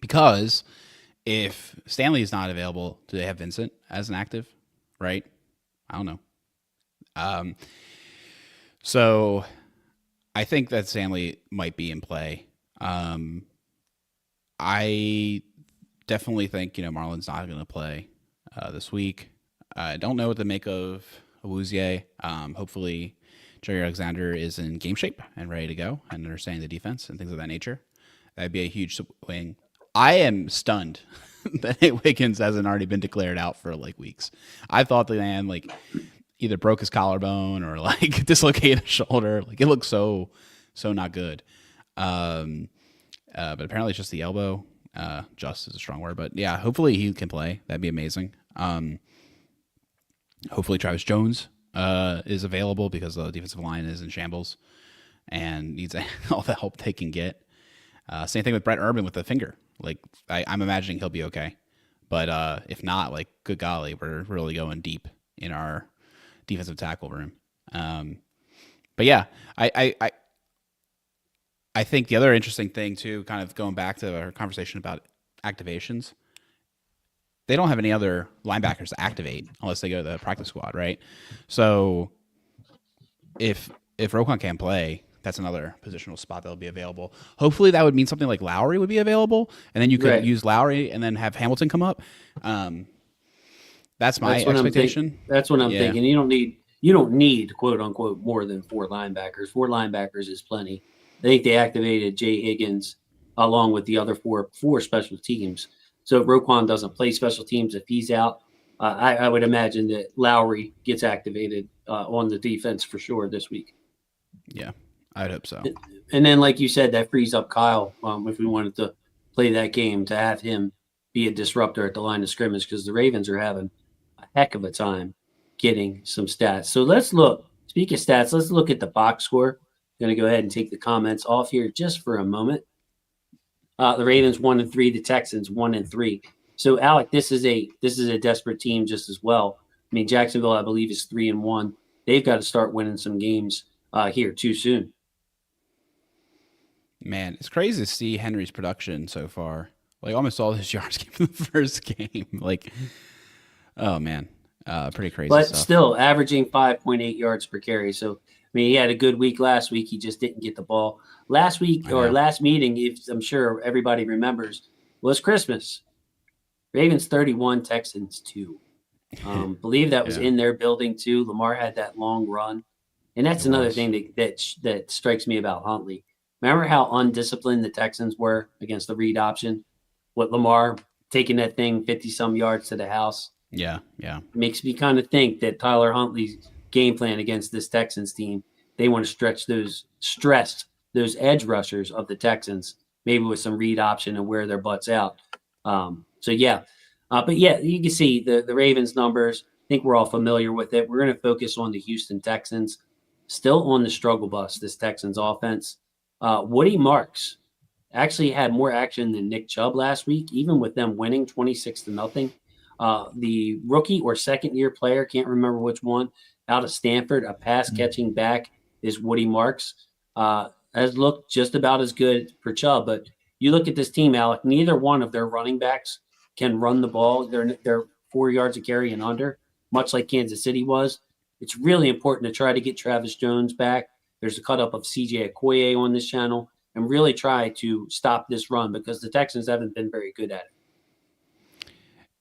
Because if Stanley is not available, do they have Vincent as an active? Right? I don't know. So I think that Stanley might be in play. I definitely think, Marlon's not going to play this week. I don't know what to make of Awuzie. Hopefully Jerry Alexander is in game shape and ready to go and understanding the defense and things of that nature. That'd be a huge swing. I am stunned that Nate Wiggins hasn't already been declared out for weeks. I thought the man either broke his collarbone or dislocated his shoulder. It looks so not good. But apparently it's just the elbow. Just is a strong word, but yeah, hopefully he can play. That'd be amazing. Hopefully Travis Jones is available because the defensive line is in shambles and needs all the help they can get. Same thing with Brett Urban with the finger. I'm imagining he'll be okay. But if not, good golly, we're really going deep in our defensive tackle room. But yeah, I think the other interesting thing too, kind of going back to our conversation about activations, they don't have any other linebackers to activate unless they go to the practice squad, right? So if Roquan can't play, That's another positional spot that'll be available. Hopefully that would mean something like Lowry would be available, and then you could use Lowry and then have Hamilton come up. That's my expectation. That's what I'm thinking. You don't need quote unquote more than 4 linebackers. 4 linebackers is plenty. I think they activated Jay Higgins along with the other four special teams. So if Roquan doesn't play special teams, if he's out, I would imagine that Lowry gets activated on the defense for sure this week. Yeah, I'd hope so. And then, like you said, that frees up Kyle if we wanted to play that game, to have him be a disruptor at the line of scrimmage, because the Ravens are having a heck of a time getting some stats. So let's look. Speaking of stats, let's look at the box score. I'm going to go ahead and take the comments off here just for a moment. The Ravens 1-3, the Texans 1-3. So Alec, this is a desperate team just as well. I mean, Jacksonville, I believe, is 3-1. They've got to start winning some games here too soon. Man, it's crazy to see Henry's production so far. Like almost all his yards came from the first game. Like, oh man, pretty crazy. But stuff. Still averaging 5.8 yards per carry. So I mean, he had a good week last week. He just didn't get the ball last week or last meeting. If I'm sure everybody remembers, was Christmas. Ravens 31, Texans 2. Believe that was in their building too. Lamar had that long run, and that's another thing that strikes me about Huntley. Remember how undisciplined the Texans were against the read option? What Lamar taking that thing 50-some yards to the house? Yeah. Makes me kind of think that Tyler Huntley's game plan against this Texans team, they want to stress those edge rushers of the Texans, maybe with some read option and wear their butts out. But yeah, you can see the Ravens numbers. I think we're all familiar with it. We're going to focus on the Houston Texans. Still on the struggle bus, this Texans offense. Woody Marks actually had more action than Nick Chubb last week, even with them winning 26-0. The rookie or second-year player, can't remember which one, out of Stanford, a pass-catching back, is Woody Marks. Has looked just about as good for Chubb. But you look at this team, Alec, neither one of their running backs can run the ball. They're 4 yards a carry and under, much like Kansas City was. It's really important to try to get Travis Jones back. There's a cut-up of C.J. Okoye on this channel, and really try to stop this run, because the Texans haven't been very good at it.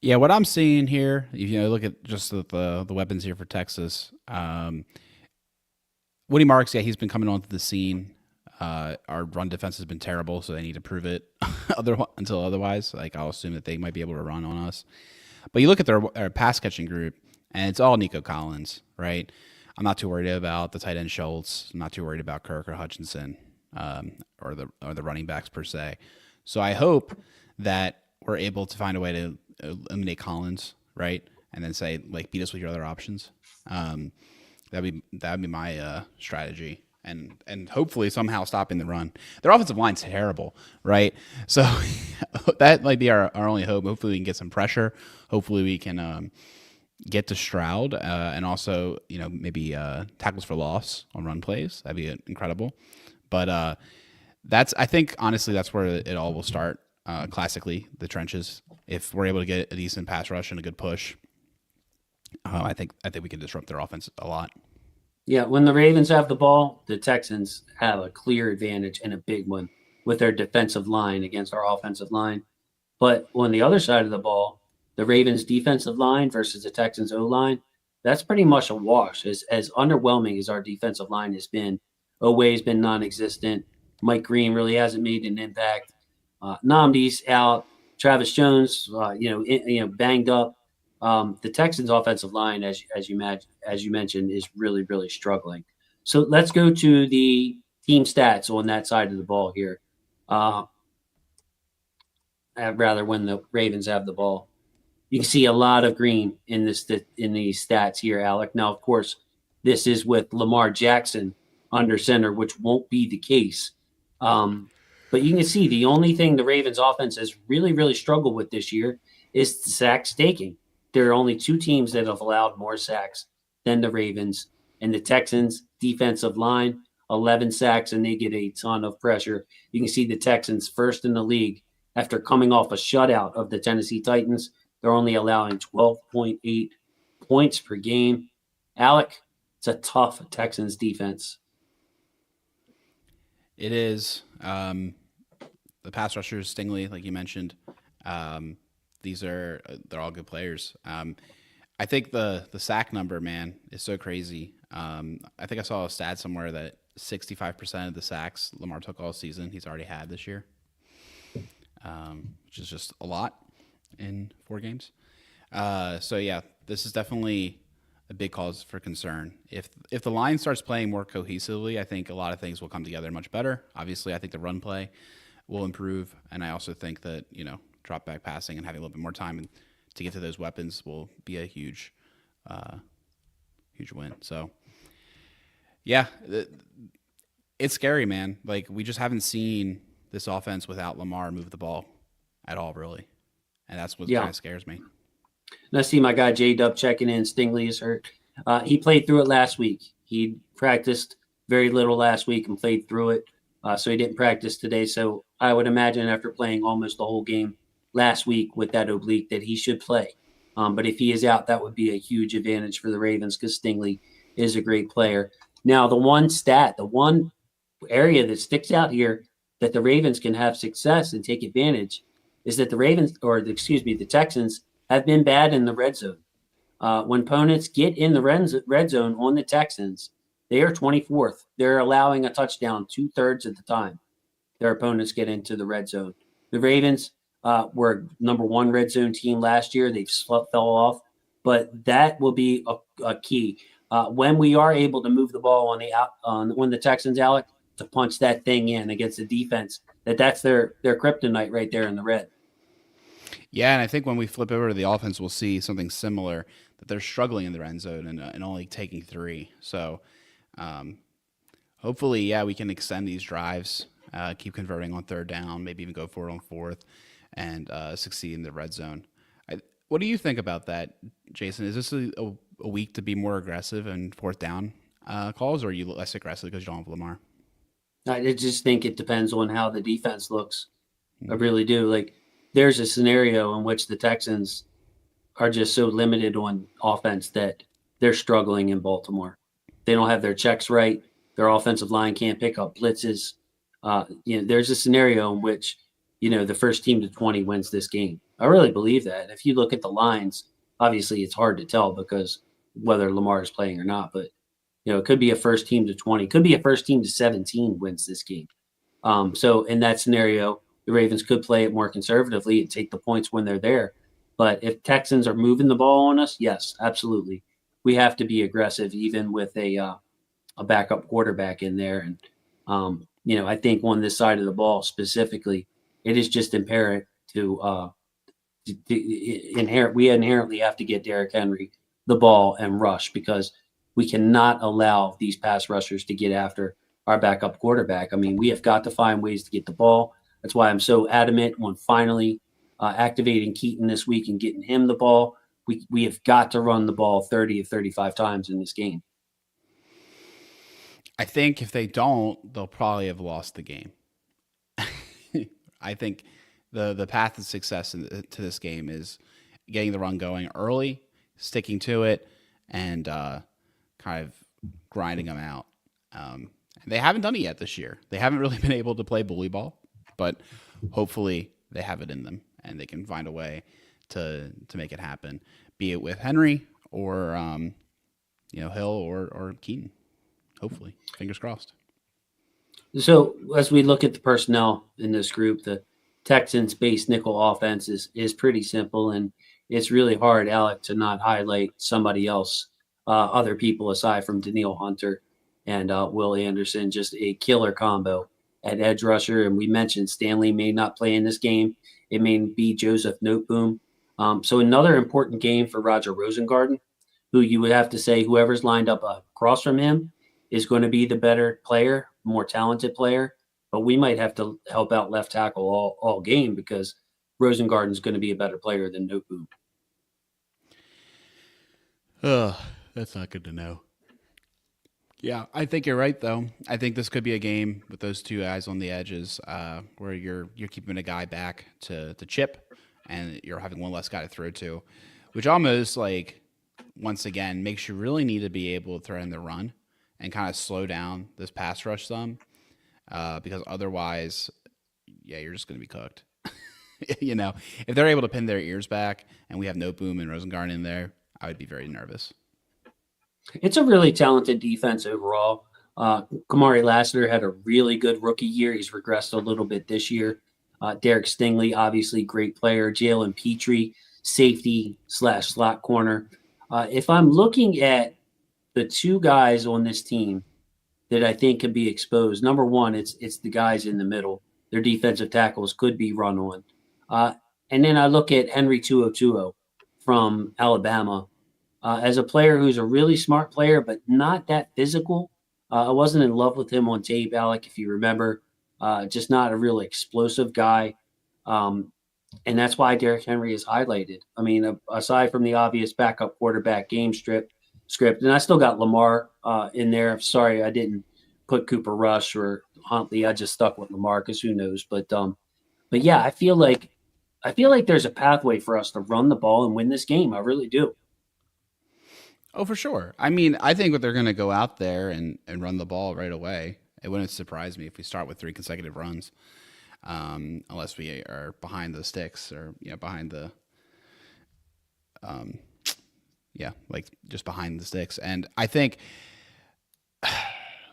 Yeah, what I'm seeing here, look at just the weapons here for Texas. Woody Marks, he's been coming onto the scene. Our run defense has been terrible, so they need to prove it until otherwise. Like, I'll assume that they might be able to run on us. But you look at their pass catching group, and it's all Nico Collins, right? I'm not too worried about the tight end Schultz. I'm not too worried about Kirk or Hutchinson, or the running backs per se. So I hope that we're able to find a way to eliminate Collins, right? And then say, like, beat us with your other options. That'd be my strategy. And hopefully somehow stopping the run. Their offensive line's terrible, right? So that might be our only hope. Hopefully we can get some pressure. Hopefully we can get to Stroud, and also maybe tackles for loss on run plays. That'd be incredible. But I think honestly that's where it all will start. Classically, the trenches. If we're able to get a decent pass rush and a good push, I think we can disrupt their offense a lot. Yeah, when the Ravens have the ball, the Texans have a clear advantage, and a big one, with their defensive line against our offensive line. But on the other side of the ball, the Ravens defensive line versus the Texans O-line, that's pretty much a wash. As underwhelming as our defensive line has been, Oweh's been non-existent. Mike Green really hasn't made an impact. Nnamdi's out. Travis Jones, banged up. The Texans' offensive line, as you mentioned, is really, really struggling. So let's go to the team stats on that side of the ball here. Rather, when the Ravens have the ball, you can see a lot of green in these stats here, Alec. Now, of course, this is with Lamar Jackson under center, which won't be the case. But you can see the only thing the Ravens offense has really, really struggled with this year is the sacks taking. There are only 2 teams that have allowed more sacks than the Ravens, and the Texans defensive line, 11 sacks, and they get a ton of pressure. You can see the Texans first in the league after coming off a shutout of the Tennessee Titans. They're only allowing 12.8 points per game. Alec, it's a tough Texans defense. It is. The pass rushers, Stingley, like you mentioned, they're all good players. I think the sack number, man, is so crazy. I think I saw a stat somewhere that 65% of the sacks Lamar took all season he's already had this year, which is just a lot in 4 games. So yeah, this is definitely a big cause for concern. If the line starts playing more cohesively, I think a lot of things will come together much better. Obviously, I think the run play will improve, and I also think that drop back passing and having a little bit more time and to get to those weapons will be a huge win. So yeah, it's scary, man. Like, we just haven't seen this offense without Lamar move the ball at all, really, and that's what kind of scares me. And I see my guy J-Dub checking in. Stingley is hurt. He played through it last week. He practiced very little last week and played through it. So he didn't practice today. So I would imagine after playing almost the whole game last week with that oblique that he should play. But if he is out, that would be a huge advantage for the Ravens because Stingley is a great player. Now, the one area that sticks out here that the Ravens can have success and take advantage is that the Texans have been bad in the red zone. When opponents get in the red zone on the Texans, they are 24th. They're allowing a touchdown 2/3 of the time their opponents get into the red zone. The Ravens were number 1 red zone team last year. They fell off, but that will be a key. When we are able to move the ball on the Texans, Alec, to punch that thing in against the defense, that's their kryptonite right there in the red. Yeah, and I think when we flip over to the offense, we'll see something similar, that they're struggling in the end zone and only taking 3. So hopefully, yeah, we can extend these drives, keep converting on 3rd down, maybe even go for it on 4th, and succeed in the red zone. What do you think about that, Jason? Is this a week to be more aggressive in 4th down calls, or are you less aggressive because you don't have Lamar? I just think it depends on how the defense looks. I really do. Like, there's a scenario in which the Texans are just so limited on offense that they're struggling in Baltimore. They don't have their checks right. Their offensive line can't pick up blitzes. There's a scenario in which, the first team to 20 wins this game. I really believe that. If you look at the lines, obviously it's hard to tell because whether Lamar is playing or not, but it could be a first team to 20, could be a first team to 17 wins this game. So in that scenario, the Ravens could play it more conservatively and take the points when they're there. But if Texans are moving the ball on us, yes, absolutely. We have to be aggressive, even with a backup quarterback in there. And, I think on this side of the ball specifically, it is just imperative we inherently have to get Derrick Henry the ball and rush because we cannot allow these pass rushers to get after our backup quarterback. I mean, we have got to find ways to get the ball. That's why I'm so adamant on finally activating Keaton this week and getting him the ball. We have got to run the ball 30 to 35 times in this game. I think if they don't, they'll probably have lost the game. I think the path to success to this game is getting the run going early, sticking to it, and kind of grinding them out. They haven't done it yet this year. They haven't really been able to play bully ball, but hopefully they have it in them and they can find a way to make it happen, be it with Henry or Hill or Keaton. Hopefully, fingers crossed. So as we look at the personnel in this group, the Texans base nickel offense is pretty simple, and it's really hard, Alec, to not highlight somebody else, other people aside from Danielle Hunter and Will Anderson, just a killer combo at edge rusher. And we mentioned Stanley may not play in this game. It may be Joseph Noteboom. So another important game for Roger Rosengarten, who you would have to say whoever's lined up across from him is going to be the better player, more talented player. But we might have to help out left tackle all game because Rosengarten is going to be a better player than Noteboom. That's not good to know. Yeah, I think you're right, though. I think this could be a game with those two guys on the edges where you're keeping a guy back to chip and you're having one less guy to throw to, which almost, once again, makes you really need to be able to throw in the run and kind of slow down this pass rush some. because otherwise, yeah, you're just going to be cooked. If they're able to pin their ears back and we have Noteboom and Rosengarten in there, I would be very nervous. It's a really talented defense overall. Kamari Lassiter had a really good rookie year. He's regressed a little bit this year. Derek Stingley, obviously great player. Jalen Petrie, safety / slot corner. If I'm looking at the two guys on this team that I think can be exposed, number one, it's the guys in the middle. Their defensive tackles could be run on. And then I look at Henry To'oTo'o from Alabama as a player who's a really smart player, but not that physical. I wasn't in love with him on tape, Alec, if you remember. Just not a really explosive guy. And that's why Derrick Henry is highlighted. I mean, aside from the obvious backup quarterback game script, and I still got Lamar in there. Sorry, I didn't put Cooper Rush or Huntley. I just stuck with Lamar because who knows. But yeah, I feel like there's a pathway for us to run the ball and win this game. I really do. Oh, for sure. I mean, I think they're going to go out there and run the ball right away. It wouldn't surprise me if we start with 3 consecutive runs, unless we are behind the sticks or behind the, like just behind the sticks. And I think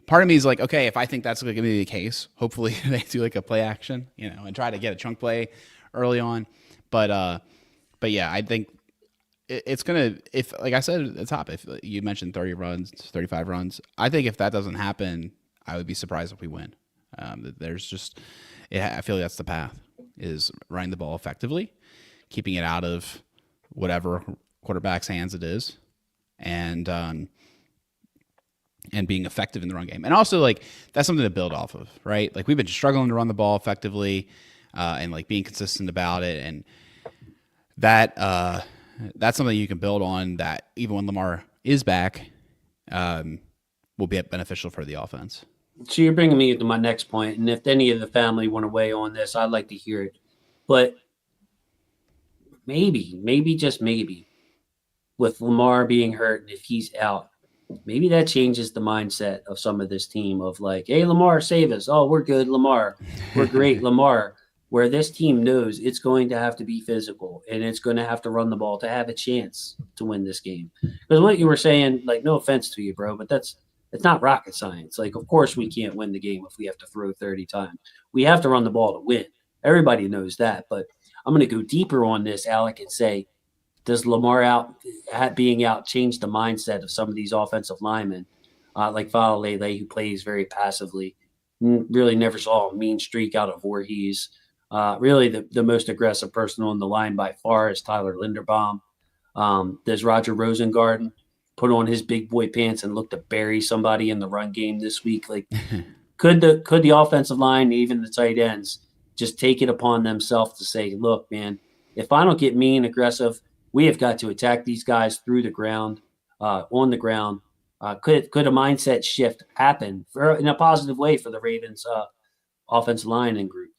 part of me is like, okay, if I think that's going to be the case, hopefully they do like a play action, and try to get a chunk play early on. But yeah, I think it's going to, if, like I said at the top, if you mentioned 30 runs, 35 runs, I think if that doesn't happen, I would be surprised if we win. There's just, I feel like that's the path, is running the ball effectively, keeping it out of whatever quarterback's hands it is, and being effective in the run game. And also, like, that's something to build off of, right? Like, we've been struggling to run the ball effectively, and like being consistent about it. And that's something you can build on, that even when Lamar is back, will be beneficial for the offense. So you're bringing me to my next point, and if any of the family want to weigh on this, I'd like to hear it. But maybe just maybe, with Lamar being hurt, and if he's out, maybe that changes the mindset of some of this team of like, hey, Lamar, save us. Oh, we're good, Lamar. We're great, Lamar. Where this team knows it's going to have to be physical and it's going to have to run the ball to have a chance to win this game. Because what you were saying, like, no offense to you, bro, but it's not rocket science. Like, of course we can't win the game if we have to throw 30 times. We have to run the ball to win. Everybody knows that. But I'm going to go deeper on this, Alec, and say, does Lamar being out change the mindset of some of these offensive linemen, like Falalele, who plays very passively? Really never saw a mean streak out of Voorhees. Really, the most aggressive person on the line by far is Tyler Linderbaum. Does Roger Rosengarten put on his big boy pants and look to bury somebody in the run game this week? Like, could the offensive line, even the tight ends, just take it upon themselves to say, look, man, if I don't get mean aggressive, we have got to attack these guys through the ground, on the ground. Could a mindset shift happen in a positive way for the Ravens offensive line and group?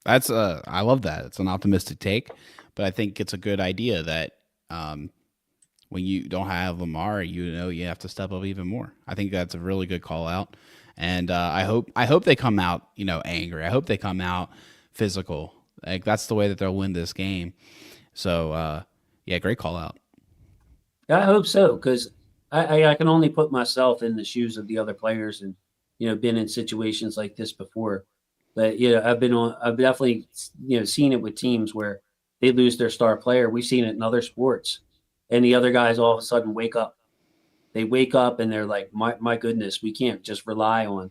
That's I love that. It's an optimistic take, but I think it's a good idea that when you don't have Lamar, you have to step up even more. I think that's a really good call out, and I hope they come out angry. I hope they come out physical. Like, that's the way that they'll win this game. So yeah, great call out. I hope so, because I can only put myself in the shoes of the other players, and been in situations like this before. But I've definitely seen it with teams where they lose their star player. We've seen it in other sports, and the other guys all of a sudden wake up. They wake up and they're like, my goodness, we can't just rely on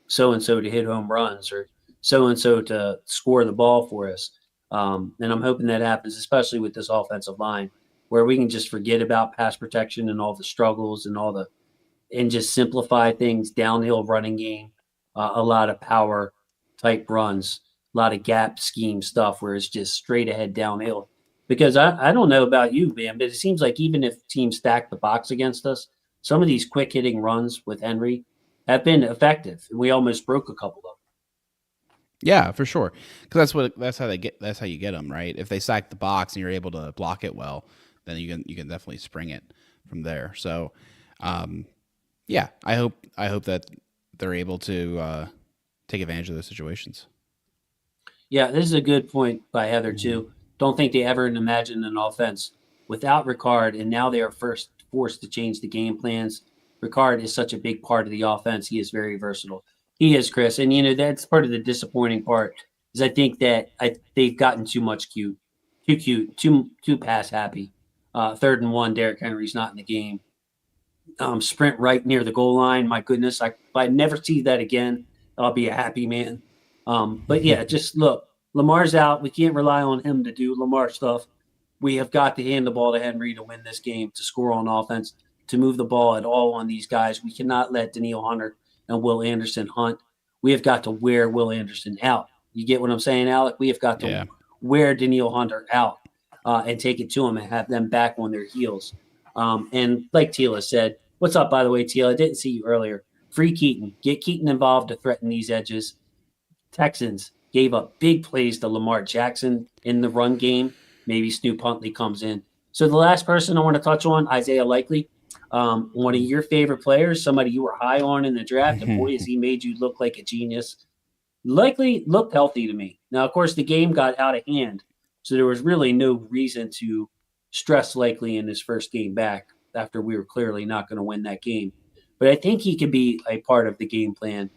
so and so to hit home runs or so and so to score the ball for us. And I'm hoping that happens, especially with this offensive line, where we can just forget about pass protection and all the struggles and just simplify things. Downhill running game, a lot of power type runs, a lot of gap scheme stuff where it's just straight ahead downhill. Because I don't know about you, man, but it seems like even if teams stack the box against us, some of these quick hitting runs with Henry have been effective. We almost broke a couple of them. Yeah, for sure. Because that's how you get them, right? If they stack the box and you're able to block it well, then you can definitely spring it from there. So, yeah, I hope that they're able to take advantage of those situations. Yeah, this is a good point by Heather too. Don't think they ever imagined an offense without Ricard, and now they are first forced to change the game plans. Ricard is such a big part of the offense. He is very versatile. He is, Chris, and that's part of the disappointing part. Is I think that they've gotten too much too cute, too pass happy. 3rd and 1, Derrick Henry's not in the game. Sprint right near the goal line. My goodness, if I never see that again, I'll be a happy man. But yeah, just look, Lamar's out. We can't rely on him to do Lamar stuff. We have got to hand the ball to Henry to win this game, to score on offense, to move the ball at all on these guys. We cannot let Danielle Hunter and Will Anderson hunt. We have got to wear Will Anderson out. You get what I'm saying, Alec? We have got to wear Danielle Hunter out and take it to him and have them back on their heels. And like Tila said, what's up, by the way, Tila? I didn't see you earlier. Free Keaton. Get Keaton involved to threaten these edges. Texans gave up big plays to Lamar Jackson in the run game. Maybe Snoop Huntley comes in. So the last person I want to touch on, Isaiah Likely, one of your favorite players, somebody you were high on in the draft, and boy, has he made you look like a genius. Likely looked healthy to me. Now, of course, the game got out of hand, so there was really no reason to stress Likely in his first game back after we were clearly not going to win that game. But I think he could be a part of the game plan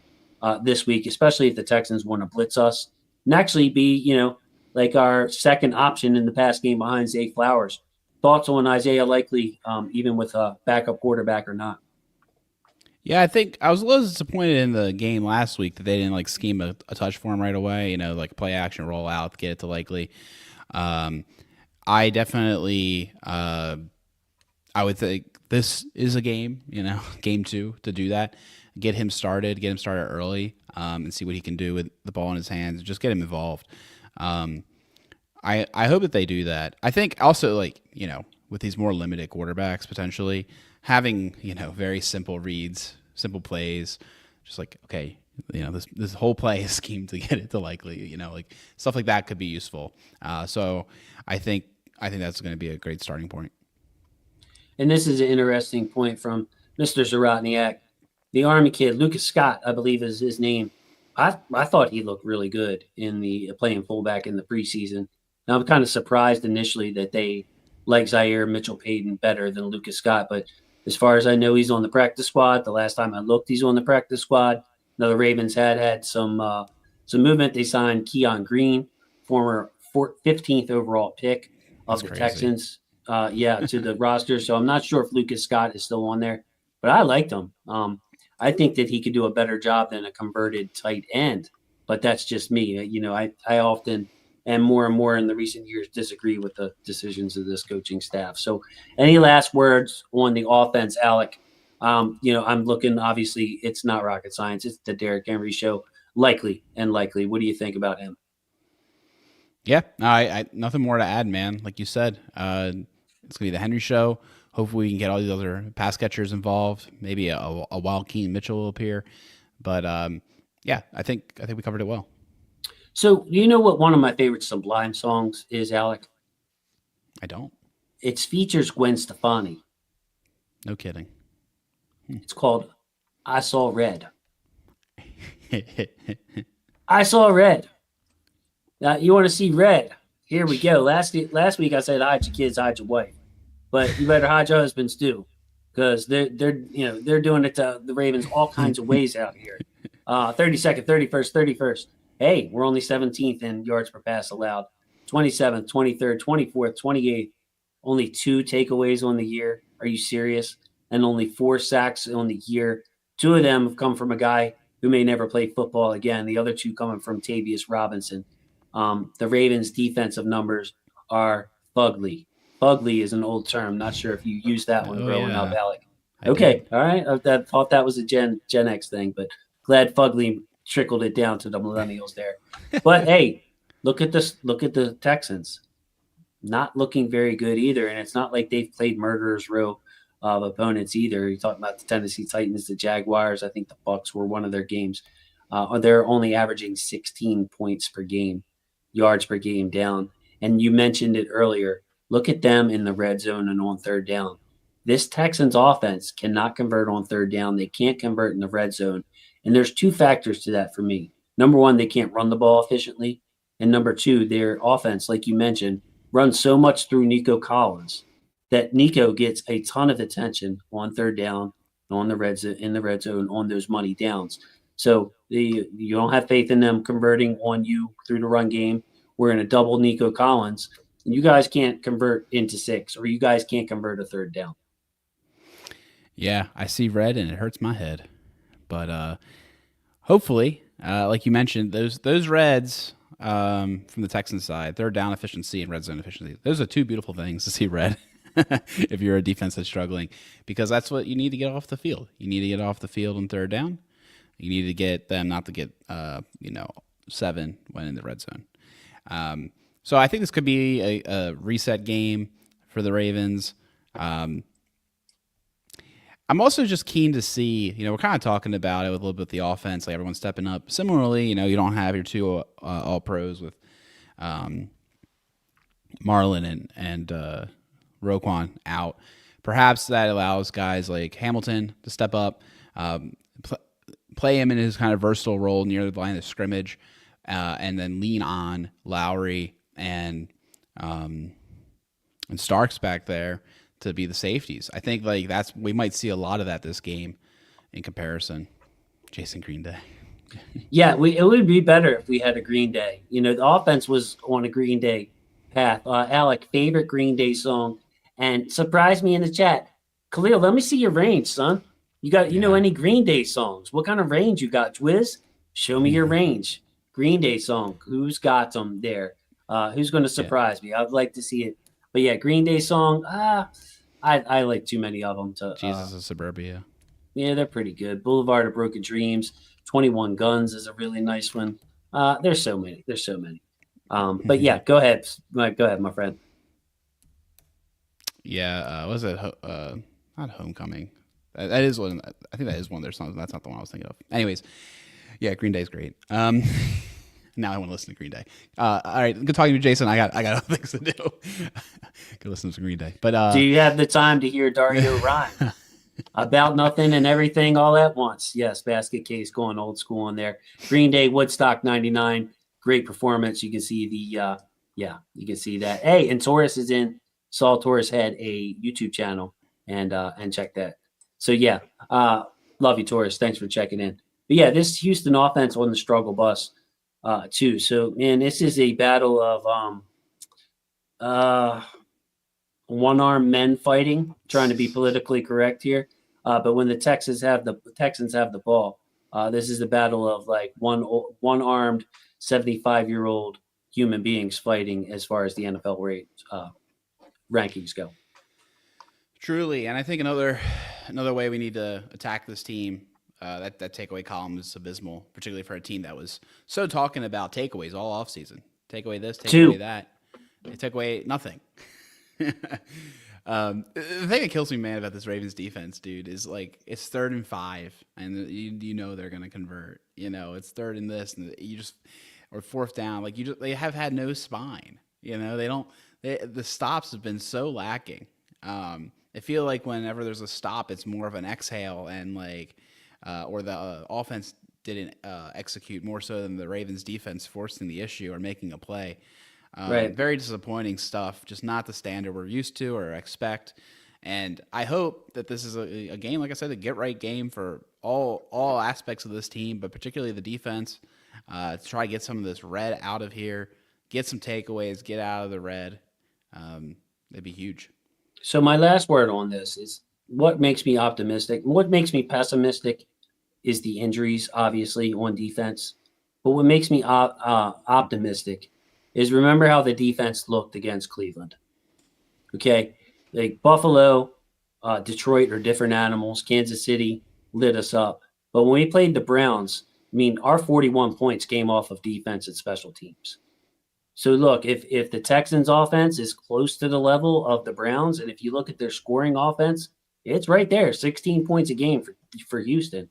this week, especially if the Texans want to blitz us and actually be, like our second option in the pass game behind Zay Flowers. Thoughts on Isaiah Likely, even with a backup quarterback or not? Yeah, I think I was a little disappointed in the game last week that they didn't scheme a touch for him right away, like play action roll out, get it to Likely. I definitely, I would think this is a game, game 2 to do that. Get him started early, and see what he can do with the ball in his hands. Just get him involved. I hope that they do that. I think also with these more limited quarterbacks potentially having very simple reads, simple plays, just okay, this whole play is schemed to get it to Likely, stuff like that could be useful. So I think that's going to be a great starting point. And this is an interesting point from Mr. Zaratniak. The Army kid, Lucas Scott, I believe is his name. I thought he looked really good in the playing fullback in the preseason. Now, I'm kind of surprised initially that they like Zaire Mitchell-Payton better than Lucas Scott. But as far as I know, he's on the practice squad. The last time I looked, he's on the practice squad. Now, the Ravens had some movement. They signed Keon Green, former 15th overall pick of the Texans, to the roster. So I'm not sure if Lucas Scott is still on there, but I liked him. I think that he could do a better job than a converted tight end, but that's just me. I often and more in the recent years disagree with the decisions of this coaching staff. So any last words on the offense, Alec? I'm looking, obviously it's not rocket science. It's the Derrick Henry show. Likely. What do you think about him? Yeah, I nothing more to add, man. Like you said, it's going to be the Henry show. Hopefully we can get all these other pass catchers involved. Maybe a wild Keaton Mitchell will appear. But I think we covered it well. So you know what one of my favorite Sublime songs is, Alec? I don't. It features Gwen Stefani. No kidding. It's called I Saw Red. I saw red. Now, you want to see red? Here we go. Last week I said hide your kids, hide your wife. But you better hide your husbands too, because they're doing it to the Ravens all kinds of ways out here. 32nd, 31st, 31st. Hey, we're only 17th in yards per pass allowed. 27th, 23rd, 24th, 28th. Only 2 takeaways on the year. Are you serious? And only 4 sacks on the year. 2 of them have come from a guy who may never play football again. The other 2 coming from Tavius Robinson. The Ravens' defensive numbers are fugly. Fugly is an old term. Not sure if you used that one growing up, Alec. Okay, all right. I thought that was a Gen X thing, but glad fugly trickled it down to the millennials there. But hey, look at this. Look at the Texans. Not looking very good either, and it's not like they've played murderer's row of opponents either. You're talking about the Tennessee Titans, the Jaguars. I think the Bucs were one of their games. They're only averaging 16 points per game, yards per game down. And you mentioned it earlier. Look at them in the red zone and on third down. This Texans offense cannot convert on third down. They can't convert in the red zone. And there's 2 factors to that for me. Number one, they can't run the ball efficiently. And number two, their offense, like you mentioned, runs so much through Nico Collins that Nico gets a ton of attention on third down, on the in the red zone, on those money downs. So you don't have faith in them converting on you through the run game. We're going to double Nico Collins, and you guys can't convert into 6, or you guys can't convert a third down. Yeah, I see red and it hurts my head. But hopefully, like you mentioned, those reds from the Texans side, third down efficiency and red zone efficiency, those are two beautiful things to see red if you're a defense that's struggling, because that's what you need to get off the field. You need to get off the field on third down. You need to get them not to get 7 when in the red zone. So I think this could be a reset game for the Ravens. I'm also just keen to see, we're kind of talking about it with a little bit of the offense, like everyone's stepping up. Similarly, you don't have your two all-pros with Marlon and Roquan out. Perhaps that allows guys like Hamilton to step up, play him in his kind of versatile role near the line of scrimmage, and then lean on Lowry and Starks back there to be the safeties. I think we might see a lot of that this game in comparison. Jason Green Day. Yeah, it would be better if we had a Green Day. The offense was on a Green Day path. Alec, favorite Green Day song, and surprise me in the chat. Khalil, let me see your range, son. You know any Green Day songs? What kind of range you got, Twiz? Show me your range. Green Day song. Who's got them there? Who's going to surprise me? I'd like to see it. But yeah, Green Day song. I like too many of them to. Jesus of Suburbia. Yeah, they're pretty good. Boulevard of Broken Dreams. 21 Guns is a really nice one. There's so many. But yeah, go ahead. Go ahead, my friend. Yeah, was it not Homecoming? That is one. I think that is one of their songs. That's not the one I was thinking of. Anyways, yeah, Green Day's great. Now I want to listen to Green Day. All right, good talking to you, Jason. I got other things to do. Go listen to Green Day. But do you have the time to hear Dario rhyme about nothing and everything all at once? Yes, Basket Case going old school on there. Green Day, Woodstock '99, great performance. You can see you can see that. Hey, and Taurus is in. Saul Taurus had a YouTube channel, and check that. So yeah, love you, Taurus. Thanks for checking in. But yeah, this Houston offense on the struggle bus. Too. So, man, this is a battle of one-armed men fighting, trying to be politically correct here. But when the Texans have the ball, this is the battle of like one-armed 75-year-old human beings fighting as far as the NFL rankings go. Truly, and I think another way we need to attack this team. That takeaway column is abysmal, particularly for a team that was so talking about takeaways all offseason. Take away this, take away that. They took away nothing. The thing that kills me, man, about this Ravens defense, dude, is like it's 3rd and 5, and they're going to convert. It's 3rd and this, and or 4th down. Like they have had no spine. The stops have been so lacking. I feel like whenever there's a stop, it's more of an exhale and or the offense didn't execute more so than the Ravens defense forcing the issue or making a play. Right. Very disappointing stuff, just not the standard we're used to or expect. And I hope that this is a game, like I said, a get-right game for all aspects of this team, but particularly the defense, to try to get some of this red out of here, get some takeaways, get out of the red. That'd be huge. So my last word on this is what makes me optimistic. What makes me pessimistic is the injuries, obviously, on defense. But what makes me optimistic is remember how the defense looked against Cleveland. Okay? Like Buffalo, Detroit are different animals. Kansas City lit us up. But when we played the Browns, our 41 points came off of defense and special teams. So look, if the Texans offense is close to the level of the Browns, and if you look at their scoring offense, it's right there, 16 points a game for Houston.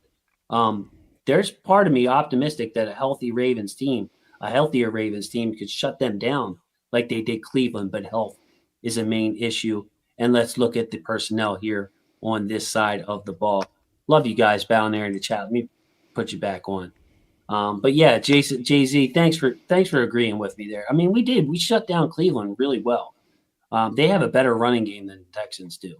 There's part of me optimistic that a healthier Ravens team could shut them down like they did Cleveland, but health is a main issue. And let's look at the personnel here on this side of the ball. Love you guys down there in the chat. Let me put you back on. But yeah, Jason, Jay Z, thanks for agreeing with me there. I mean, we shut down Cleveland really well. They have a better running game than the Texans do.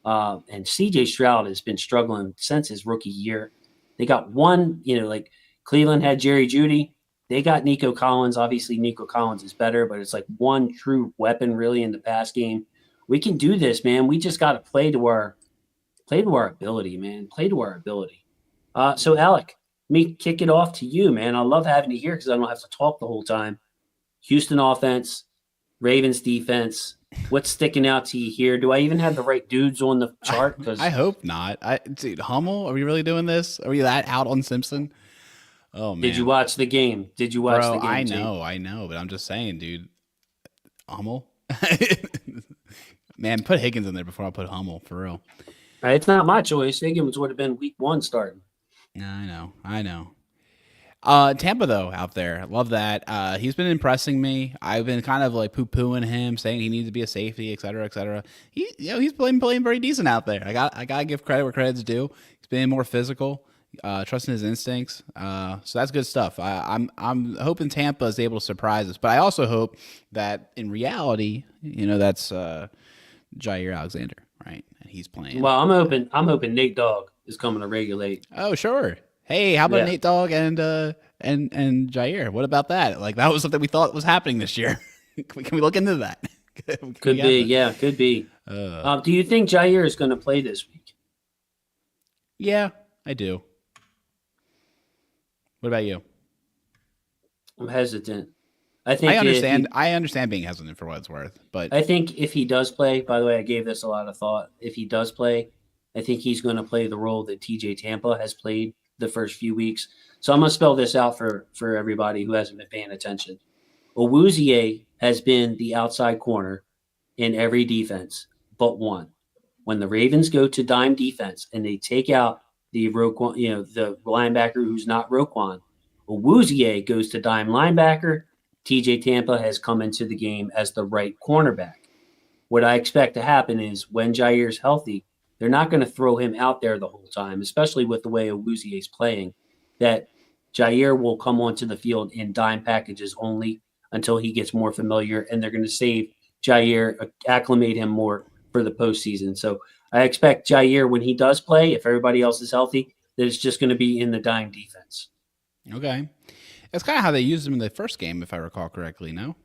And CJ Stroud has been struggling since his rookie year. They got one, like Cleveland had Jerry Judy. They got Nico Collins. Obviously, Nico Collins is better, but it's like one true weapon really in the pass game. We can do this, man. We just got to play to our ability, man. Play to our ability. So Alec, let me kick it off to you, man. I love having you here because I don't have to talk the whole time. Houston offense, Ravens defense. What's sticking out to you here? Do I even have the right dudes on the chart? Because I hope not. Dude, Hummel, are we really doing this? Are we that out on Simpson? Oh man, did you watch the game? Did you watch bro? the game? I know, but I'm just saying, dude. Hummel, man, put Higgins in there before I put Hummel for real. It's not my choice. Higgins would have been week 1 starting. I know. Tampa though out there, I love that. He's been impressing me. I've been kind of like poo-pooing him, saying he needs to be a safety, et cetera, et cetera. He's playing very decent out there. I gotta give credit where credit's due. He's been more physical, trusting his instincts. So that's good stuff. I'm hoping Tampa is able to surprise us, but I also hope that in reality, that's Jair Alexander, right? And he's playing. Well, I'm hoping Nate Dogg is coming to regulate. Oh, sure. Hey, how about Nate Dogg and Jair? What about that? Like that was something we thought was happening this year. Can we look into that? Could be. Do you think Jair is going to play this week? Yeah, I do. What about you? I'm hesitant. I understand being hesitant for what it's worth, but I think if he does play, by the way, I gave this a lot of thought. If he does play, I think he's going to play the role that TJ Tampa has played the first few weeks. So I'm going to spell this out for everybody who hasn't been paying attention. Awuzie has been the outside corner in every defense but one. When the Ravens go to dime defense and they take out the Roquan, the linebacker who's not Roquan, Awuzie goes to dime linebacker. TJ Tampa has come into the game as the right cornerback. What I expect to happen is when Jair's healthy, they're not going to throw him out there the whole time, especially with the way Awuzie is playing, that Jair will come onto the field in dime packages only until he gets more familiar, and they're going to save Jair, acclimate him more for the postseason. So I expect Jair, when he does play, if everybody else is healthy, that it's just going to be in the dime defense. Okay. That's kind of how they used him in the first game, if I recall correctly, no?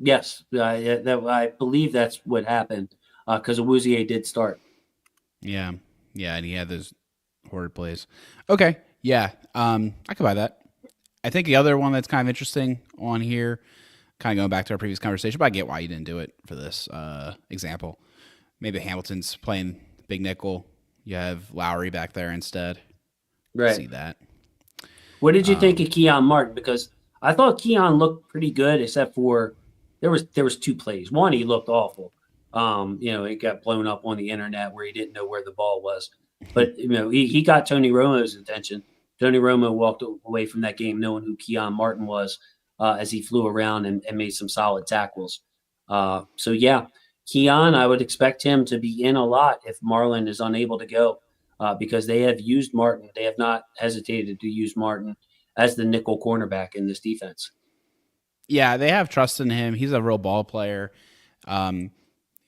Yes, I believe that's what happened because Awuzie did start. Yeah, and he had those horrid plays. Okay, yeah, I could buy that. I think the other one that's kind of interesting on here, kind of going back to our previous conversation, but I get why you didn't do it for this example. Maybe Hamilton's playing big nickel. You have Lowry back there instead. Right. See that. What did you think of Keon Martin? Because I thought Keon looked pretty good, except for there was 2 plays. One, he looked awful. It got blown up on the internet where he didn't know where the ball was. But he got Tony Romo's attention. Tony Romo walked away from that game knowing who Keon Martin was as he flew around and made some solid tackles. So yeah, Keon, I would expect him to be in a lot if Marlon is unable to go. Because they have used Martin. They have not hesitated to use Martin as the nickel cornerback in this defense. Yeah, they have trust in him. He's a real ball player.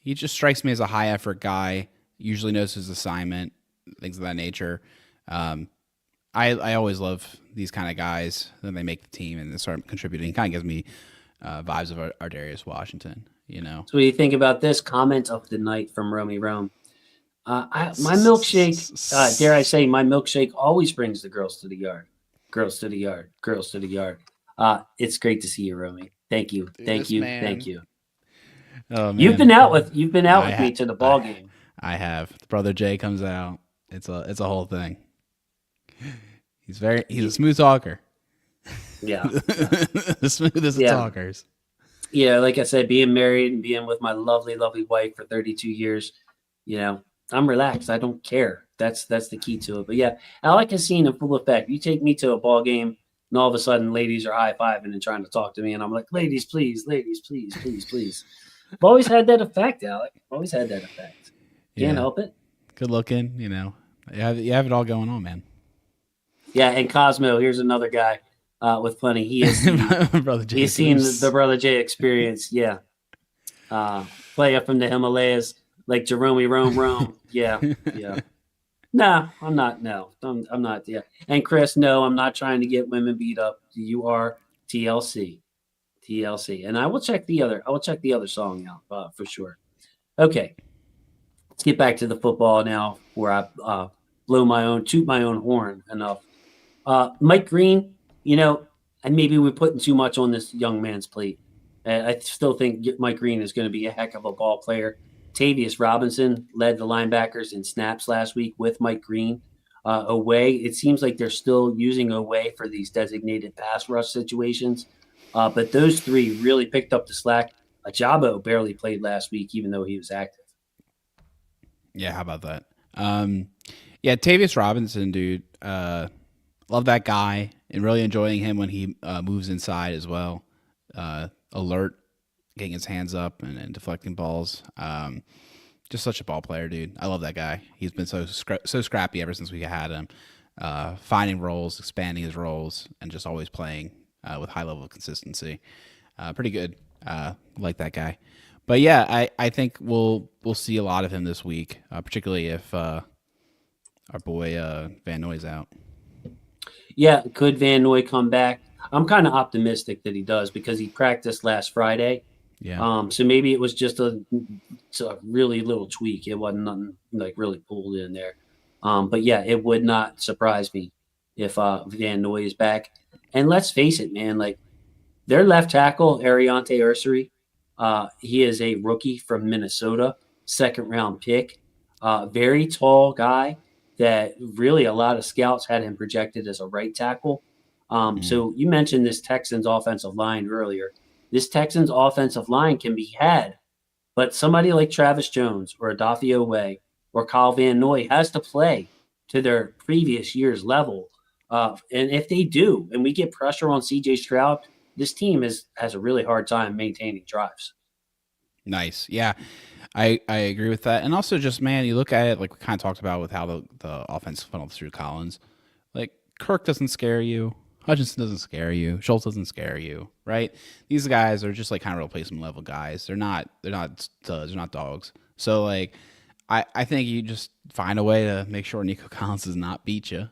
He just strikes me as a high effort guy, usually knows his assignment, things of that nature. I always love these kind of guys when they make the team and they start contributing. Kind of gives me vibes of Ardarius Washington, So what do you think about this comment of the night from Romy Rome? My milkshake, dare I say, my milkshake always brings the girls to the yard. Girls to the yard. Girls to the yard. It's great to see you, Romy. Thank you. Thank you. Oh, man. You've been out with me to the ball game. I have. Brother Jay comes out. It's a whole thing. He's a smooth talker. Yeah. The smoothest of talkers. Yeah, like I said, being married and being with my lovely, lovely wife for 32 years, I'm relaxed. I don't care. That's the key to it. But yeah, Alec has seen in full effect. You take me to a ball game, and all of a sudden, ladies are high-fiving and trying to talk to me, and I'm like, ladies, please. I've always had that effect, Alec. Always had that effect. Can't help it. Good looking, You have it all going on, man. Yeah, and Cosmo, here's another guy with plenty. He is Brother Jay. he's seen the Brother Jay experience. Yeah. Play up from the Himalayas like Jerome Rome. Yeah. Yeah. No, I'm not. No, I'm not. Yeah. And Chris, no, I'm not trying to get women beat up. You are TLC. TLC. And I will check the other song out for sure. Okay. Let's get back to the football now where I toot my own horn enough. Mike Green, and maybe we're putting too much on this young man's plate. I still think Mike Green is going to be a heck of a ball player. Tavius Robinson led the linebackers in snaps last week with Mike Green. Away, it seems like they're still using Away for these designated pass rush situations. But those three really picked up the slack. Ajabo barely played last week, even though he was active. Yeah, how about that? Yeah, Tavius Robinson, dude. Love that guy and really enjoying him when he moves inside as well. Alert, getting his hands up and deflecting balls. Just such a ball player, dude. I love that guy. He's been so scrappy ever since we had him. Finding roles, expanding his roles, and just always playing with high level of consistency. Pretty good. Like that guy. But yeah, I think we'll see a lot of him this week, particularly if our boy Van Noy's out. Yeah, could Van Noy come back? I'm kind of optimistic that he does because he practiced last Friday. Yeah. So maybe it was just a really little tweak. It wasn't nothing like really pulled in there. But yeah, it would not surprise me if Van Noy is back. And let's face it, man, like their left tackle, Ariante Ursary, he is a rookie from Minnesota, second round pick, very tall guy that really a lot of scouts had him projected as a right tackle. So you mentioned this Texans offensive line earlier. This Texans offensive line can be had, but somebody like Travis Jones or Odafe Oweh or Kyle Van Noy has to play to their previous year's level. And if they do, and we get pressure on CJ Stroud, this team has a really hard time maintaining drives. Nice. Yeah, I agree with that. And also just, man, you look at it like we kind of talked about with how the offense funneled through Collins. Like Kirk doesn't scare you. Hutchinson doesn't scare you. Schultz doesn't scare you, right? These guys are just like kind of replacement level guys. They're not studs. They're not dogs. So like, I think you just find a way to make sure Nico Collins does not beat you.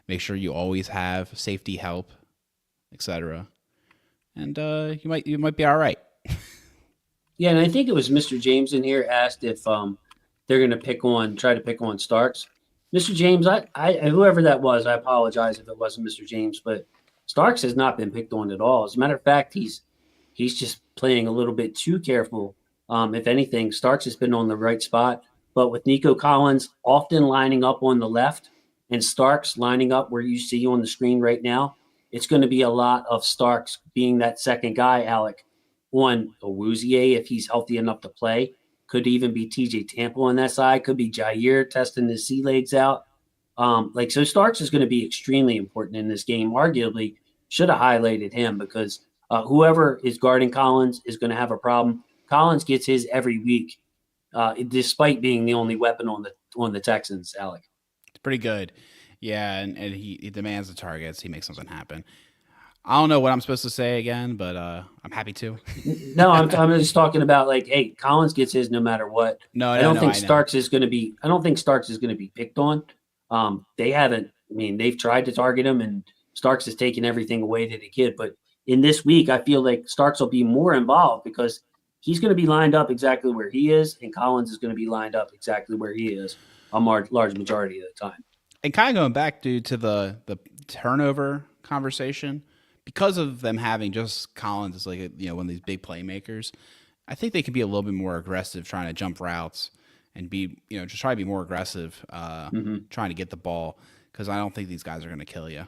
Make sure you always have safety help, etc. And you might be all right. Yeah, and I think it was Mr. James in here asked if they're going to try to pick on Starks. Mr. James, I whoever that was, I apologize if it wasn't Mr. James, but Starks has not been picked on at all. As a matter of fact, he's just playing a little bit too careful. If anything, Starks has been on the right spot, but with Nico Collins often lining up on the left and Starks lining up where you see on the screen right now, it's going to be a lot of Starks being that second guy, Alec, on Awuzie if he's healthy enough to play. Could even be TJ Tampa on that side. Could be Jair testing his sea legs out. So Starks is going to be extremely important in this game. Arguably, should have highlighted him because whoever is guarding Collins is going to have a problem. Collins gets his every week, despite being the only weapon on the Texans, Alec. It's pretty good. Yeah, and he demands the targets. He makes something happen. I don't know what I'm supposed to say again, but I'm happy to. No, I'm just talking about hey, Collins gets his no matter what. I don't think Starks is going to be picked on. They haven't. I mean, they've tried to target him, and Starks has taken everything away that he could. But in this week, I feel like Starks will be more involved because he's going to be lined up exactly where he is, and Collins is going to be lined up exactly where he is a large majority of the time. And kind of going back, dude, to the turnover conversation. Because of them having just Collins as one of these big playmakers, I think they can be a little bit more aggressive trying to jump routes and be, just try to be more aggressive trying to get the ball because I don't think these guys are going to kill you.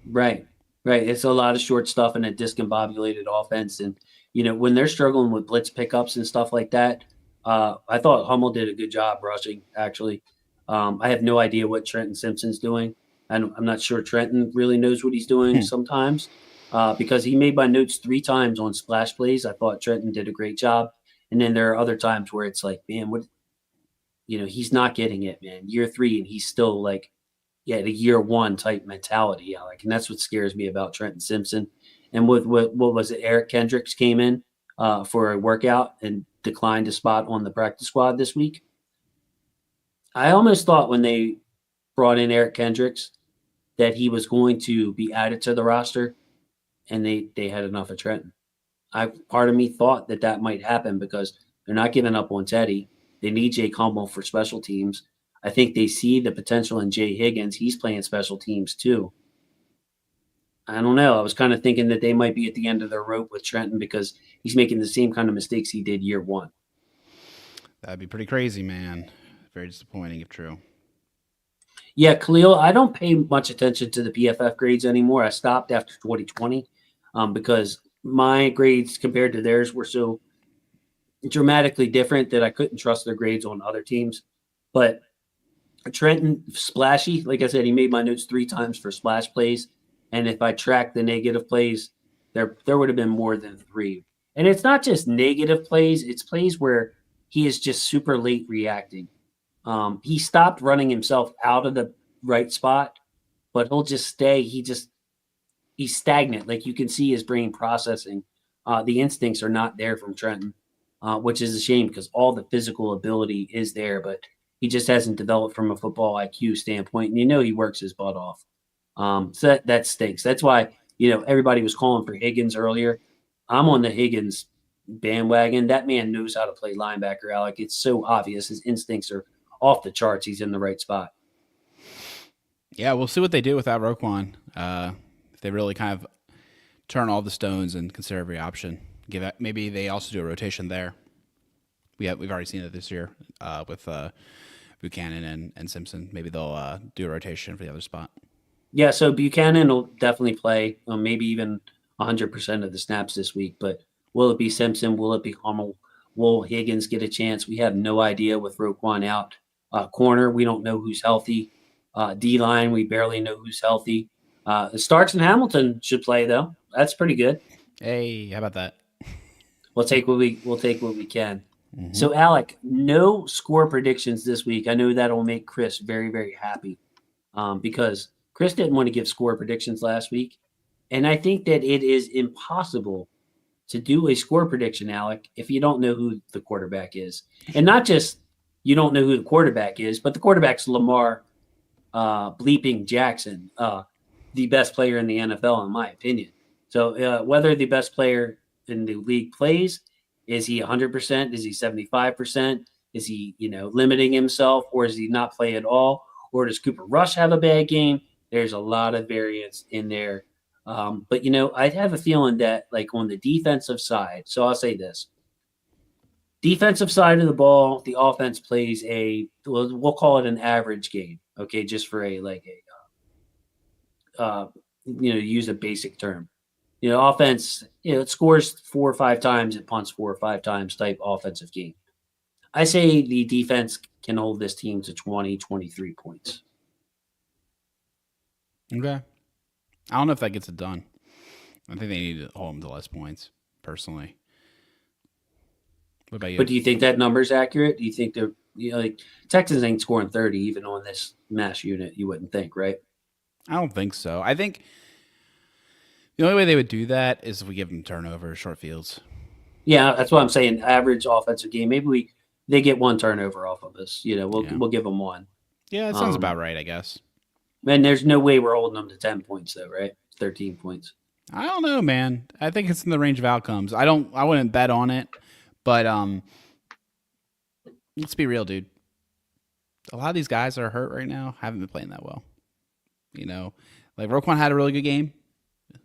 Right. It's a lot of short stuff in a discombobulated offense. And, when they're struggling with blitz pickups and stuff like that, I thought Hummel did a good job rushing, actually. I have no idea what Trenton Simpson's doing. I'm not sure Trenton really knows what he's doing sometimes because he made my notes 3 times on splash plays. I thought Trenton did a great job. And then there are other times where it's like, man, he's not getting it, man. Year 3, and he's still at a year one type mentality, Alec, and that's what scares me about Trenton Simpson. And with what was it? Eric Kendricks came in for a workout and declined a spot on the practice squad this week. I almost thought when they brought in Eric Kendricks that he was going to be added to the roster, and they had enough of Trenton. Part of me thought that might happen because they're not giving up on Teddy. They need Jake Hummel for special teams. I think they see the potential in Jay Higgins. He's playing special teams too. I don't know. I was kind of thinking that they might be at the end of their rope with Trenton because he's making the same kind of mistakes he did year one. That'd be pretty crazy, man. Very disappointing if true. Yeah, Khalil, I don't pay much attention to the PFF grades anymore. I stopped after 2020 because my grades compared to theirs were so dramatically different that I couldn't trust their grades on other teams. But Trenton, splashy, like I said, he made my notes 3 times for splash plays. And if I track the negative plays, there would have been more than 3. And it's not just negative plays, it's plays where he is just super late reacting. He stopped running himself out of the right spot, but he'll just stay. He's stagnant. Like you can see his brain processing. The instincts are not there from Trenton, which is a shame because all the physical ability is there, but he just hasn't developed from a football IQ standpoint. And he works his butt off. So that stinks. That's why, everybody was calling for Higgins earlier. I'm on the Higgins bandwagon. That man knows how to play linebacker, Alec. It's so obvious. His instincts are off the charts. He's in the right spot. Yeah, we'll see what they do without Roquan. If they really kind of turn all the stones and consider every option. Maybe they also do a rotation there. We've already seen it this year with Buchanan and Simpson. Maybe they'll do a rotation for the other spot. Yeah, so Buchanan will definitely play, maybe even 100% of the snaps this week. But will it be Simpson? Will it be Hummel? Will Higgins get a chance? We have no idea with Roquan out. Corner, we don't know who's healthy. D-line, we barely know who's healthy. Starks and Hamilton should play, though. That's pretty good. Hey, how about that? We'll take what we can. Mm-hmm. So, Alec, no score predictions this week. I know that'll make Chris very, very happy because Chris didn't want to give score predictions last week. And I think that it is impossible to do a score prediction, Alec, if you don't know who the quarterback is. And not just you don't know who the quarterback is, but the quarterback's Lamar bleeping Jackson, the best player in the NFL, in my opinion. So whether the best player in the league plays, is he 100%? Is he 75%? Is he, limiting himself, or is he not play at all? Or does Cooper Rush have a bad game? There's a lot of variance in there. But, I have a feeling that, like, on the defensive side, so I'll say this. Defensive side of the ball, the offense plays we'll call it an average game, okay, just for use a basic term. Offense, it scores 4 or 5 times, it punts 4 or 5 times type offensive game. I say the defense can hold this team to 20, 23 points. Okay. I don't know if that gets it done. I think they need to hold them to less points, personally. What about you? But do you think that number's accurate? Do you think they're, Texans ain't scoring 30 even on this mass unit, you wouldn't think, right? I don't think so. I think the only way they would do that is if we give them turnovers, short fields. Yeah, that's what I'm saying. Average offensive game. Maybe they get 1 turnover off of us. We'll give them 1. Yeah, that sounds about right, I guess. And there's no way we're holding them to 10 points, though, right? 13 points. I don't know, man. I think it's in the range of outcomes. I wouldn't bet on it, but let's be real, dude. A lot of these guys that are hurt right now haven't been playing that well. Like Roquan had a really good game,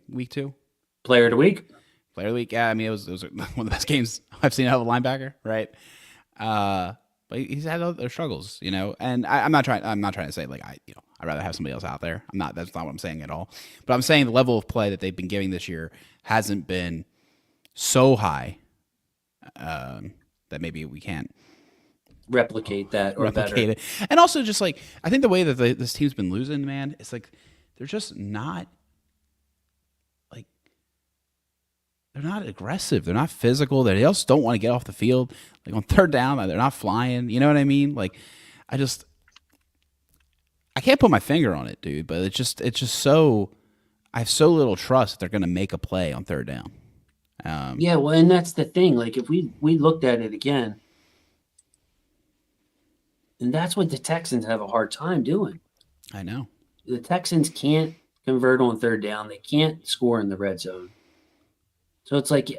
week 2. Player of the week. Player of the week. Yeah, I mean it was one of the best games I've seen out of a linebacker, right? But he's had other struggles, And I'm not trying to say like I'd rather have somebody else out there. That's not what I'm saying at all. But I'm saying the level of play that they've been giving this year hasn't been so high that maybe we can't replicate that or better. It. And also just like I think the way that this team's been losing, man, it's like they're just not they're not aggressive. They're not physical. They also don't want to get off the field. Like on 3rd down, they're not flying. You know what I mean? Like I can't put my finger on it, dude, but it's just so I have so little trust that they're going to make a play on third down. Yeah, well, and that's the thing. Like if we looked at it again, and that's what the Texans have a hard time doing. I know. The Texans can't convert on third down. They can't score in the red zone. So it's like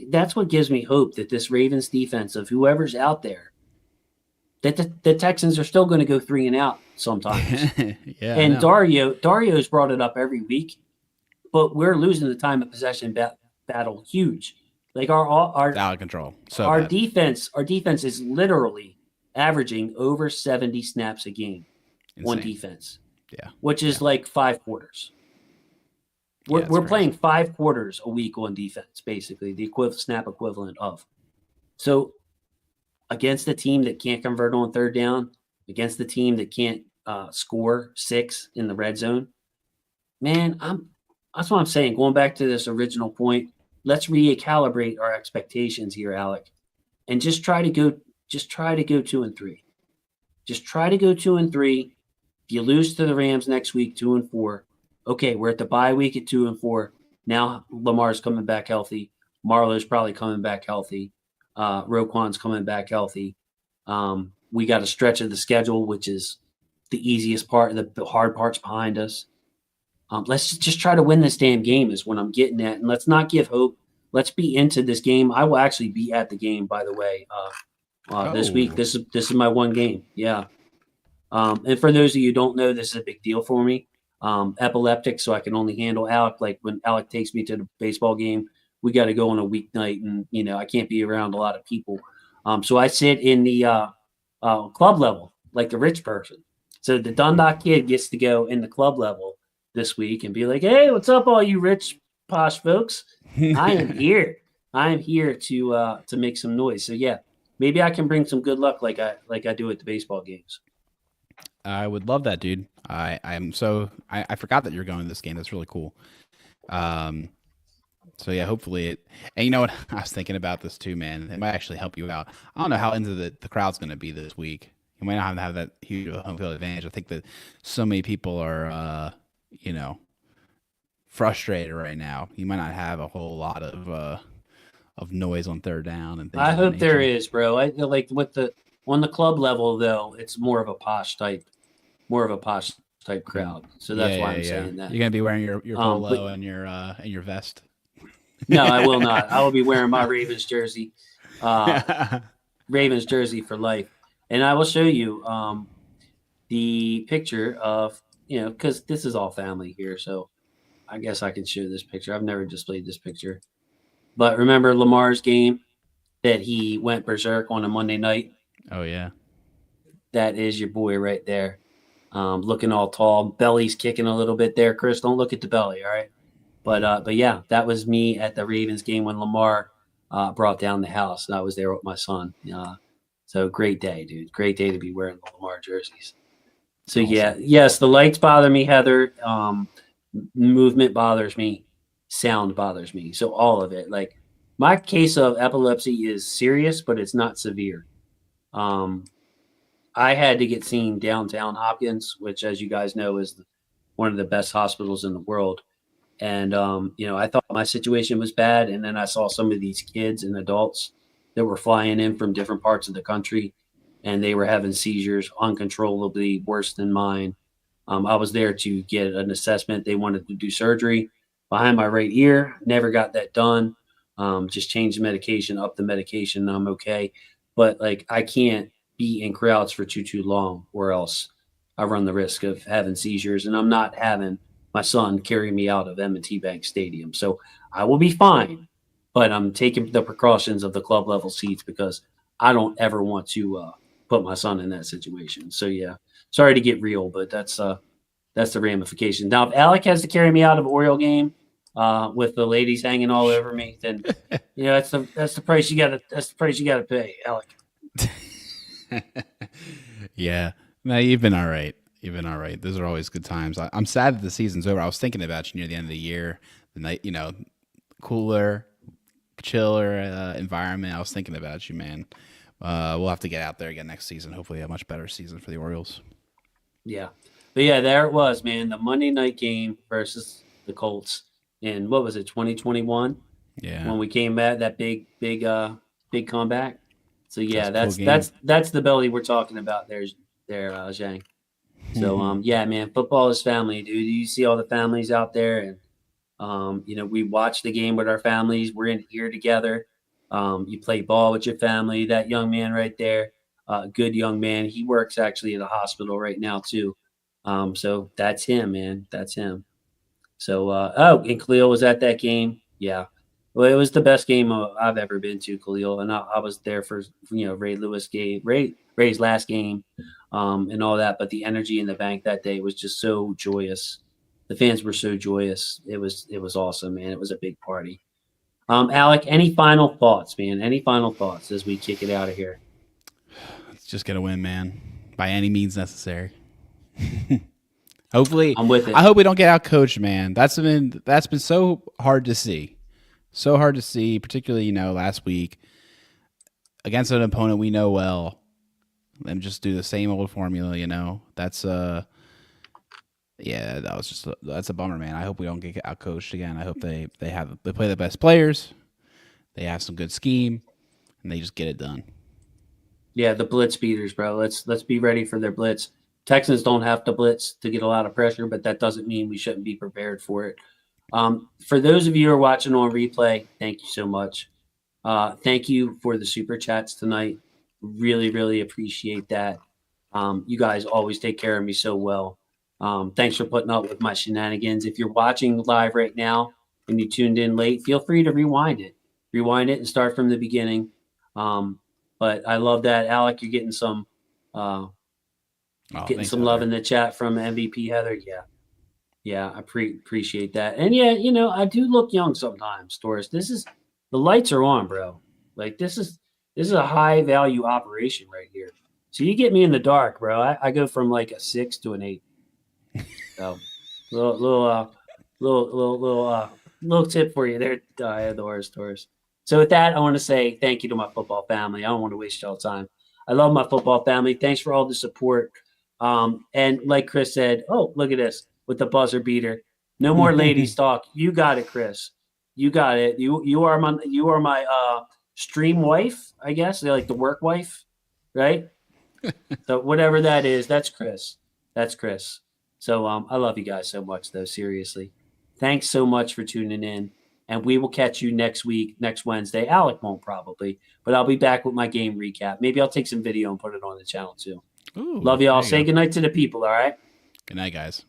that's what gives me hope that this Ravens defense of whoever's out there, that the Texans are still going to go 3 and out sometimes. Yeah. And Dario's brought it up every week, but we're losing the time of possession battle huge. Like our out of control. So our bad. defense is literally averaging over 70 snaps a game on Insane. defense. Yeah. Which is like 5 quarters. We're crazy. playing 5 quarters a week on defense, basically the snap equivalent of. So against the team that can't convert on third down, against the team that can't score 6 in the red zone, man, that's what I'm saying. Going back to this original point, let's recalibrate our expectations here, Alec, and just try to go 2-3. Just try to go 2-3. If you lose to the Rams next week, 2-4. Okay, we're at the bye week at 2-4. Now Lamar's coming back healthy. Marlowe's probably coming back healthy. Roquan's coming back healthy. We got a stretch of the schedule, which is the easiest part. The hard part's behind us. Let's just try to win this damn game is what I'm getting at. And let's not give hope. Let's be into this game. I will actually be at the game, by the way, this week. This is my one game. Yeah. And for those of you who don't know, this is a big deal for me. Epileptic, so I can only handle Alec. Like when Alec takes me to the baseball game, we got to go on a weeknight, and I can't be around a lot of people. So I sit in the club level, like the rich person. So the Dundalk kid gets to go in the club level this week and be like, "Hey, what's up, all you rich posh folks? I am here. I am here to make some noise." So yeah, maybe I can bring some good luck, like I do at the baseball games. I would love that, dude. I forgot that you're going to this game. That's really cool. So yeah, hopefully it. And you know what? I was thinking about this too, man. It might actually help you out. I don't know how into the crowd's going to be this week. You might not have that huge home field advantage. I think that so many people are, frustrated right now. You might not have a whole lot of noise on third down and things. I of that hope there nature. is, bro. I feel like on the club level though, it's more of a posh type crowd. So that's why I'm saying that. You're gonna be wearing your polo but- and your vest. No, I will not. I will be wearing my Ravens jersey, Ravens jersey for life, and I will show you the picture of because this is all family here, so I guess I can show this picture. I've never displayed this picture, but remember Lamar's game that he went berserk on a Monday night. Oh yeah. That is your boy right there, looking all tall. Belly's kicking a little bit there. Chris, don't look at the belly, all right? But yeah, that was me at the Ravens game when Lamar brought down the house, and I was there with my son. So great day, dude. Great day to be wearing the Lamar jerseys. So Awesome. yeah, yes, the lights bother me, Heather. Movement bothers me. Sound bothers me. So all of it. Like my case of epilepsy is serious, but it's not severe. I had to get seen downtown Hopkins, which, as you guys know, is one of the best hospitals in the world. And, I thought my situation was bad. And then I saw some of these kids and adults that were flying in from different parts of the country, and they were having seizures uncontrollably worse than mine. I was there to get an assessment. They wanted to do surgery behind my right ear. Never got that done. Just changed the medication, up the medication. I'm okay. But like, I can't be in crowds for too long, or else I run the risk of having seizures, and I'm not having my son carry me out of M&T Bank Stadium. So I will be fine, but I'm taking the precautions of the club level seats because I don't ever want to put my son in that situation. So yeah, sorry to get real, but that's the ramification. Now, if Alec has to carry me out of an Oriole game with the ladies hanging all over me, then that's the price you gotta pay, Alec. Yeah. No, you've been all right. You've been all right. Those are always good times. I'm sad that the season's over. I was thinking about you near the end of the year, the night, cooler, chiller environment. I was thinking about you, man. We'll have to get out there again next season. Hopefully a much better season for the Orioles. Yeah. But yeah, there it was, man. The Monday night game versus the Colts in what was it, 2021? Yeah, When we came back, that big comeback. So that's yeah, a cool that's game. that's the ability we're talking about there, Zhang. So yeah, man, football is family, dude. You see all the families out there, and we watch the game with our families. We're in here together. You play ball with your family. That young man right there, good young man. He works actually at a hospital right now too. So that's him, man. That's him. So and Khalil was at that game. Yeah. Well, it was the best game I've ever been to, Khalil, and I was there for Ray Lewis game, Ray's last game, and all that. But the energy in the bank that day was just so joyous. The fans were so joyous. It was awesome, man. It was a big party. Alec, any final thoughts, man? Any final thoughts as we kick it out of here? Let's just get a win, man, by any means necessary. Hopefully, I'm with I it. hope we don't get out coached, man. That's been so hard to see, so hard to see, particularly last week against an opponent we know well. And just do the same old formula, That's yeah, that's a bummer, man. I hope we don't get out coached again. I hope they play the best players, they have some good scheme, and they just get it done. Yeah, the blitz beaters, bro. Let's be ready for their blitz. Texans don't have to blitz to get a lot of pressure, but that doesn't mean we shouldn't be prepared for it. For those of you who are watching on replay, thank you so much. Thank you for the super chats tonight. Really, really appreciate that. You guys always take care of me so well. Thanks for putting up with my shenanigans. If you're watching live right now and you tuned in late, feel free to rewind it and start from the beginning. But I love that, Alec. You're getting some uh, Thanks, love Heather. in the chat from MVP Heather. Yeah, I appreciate that. And yeah, I do look young sometimes, Doris. The lights are on, bro. Like this is a high value operation right here. So you get me in the dark, bro. I go from like a 6 to an 8. So little tip for you there, Doris. So with that, I want to say thank you to my football family. I don't want to waste y'all time. I love my football family. Thanks for all the support. And like Chris said, oh, look at this with the buzzer beater. No more ladies talk. You got it, Chris. You got it. You are my stream wife, I guess. They're like the work wife, right? So whatever that is, that's Chris. That's Chris. So I love you guys so much, though. Seriously, thanks so much for tuning in, and we will catch you next week, next Wednesday. Alec won't probably, but I'll be back with my game recap. Maybe I'll take some video and put it on the channel too. Ooh, Love you all. there you Say go. goodnight to the people. All right. Good night, guys.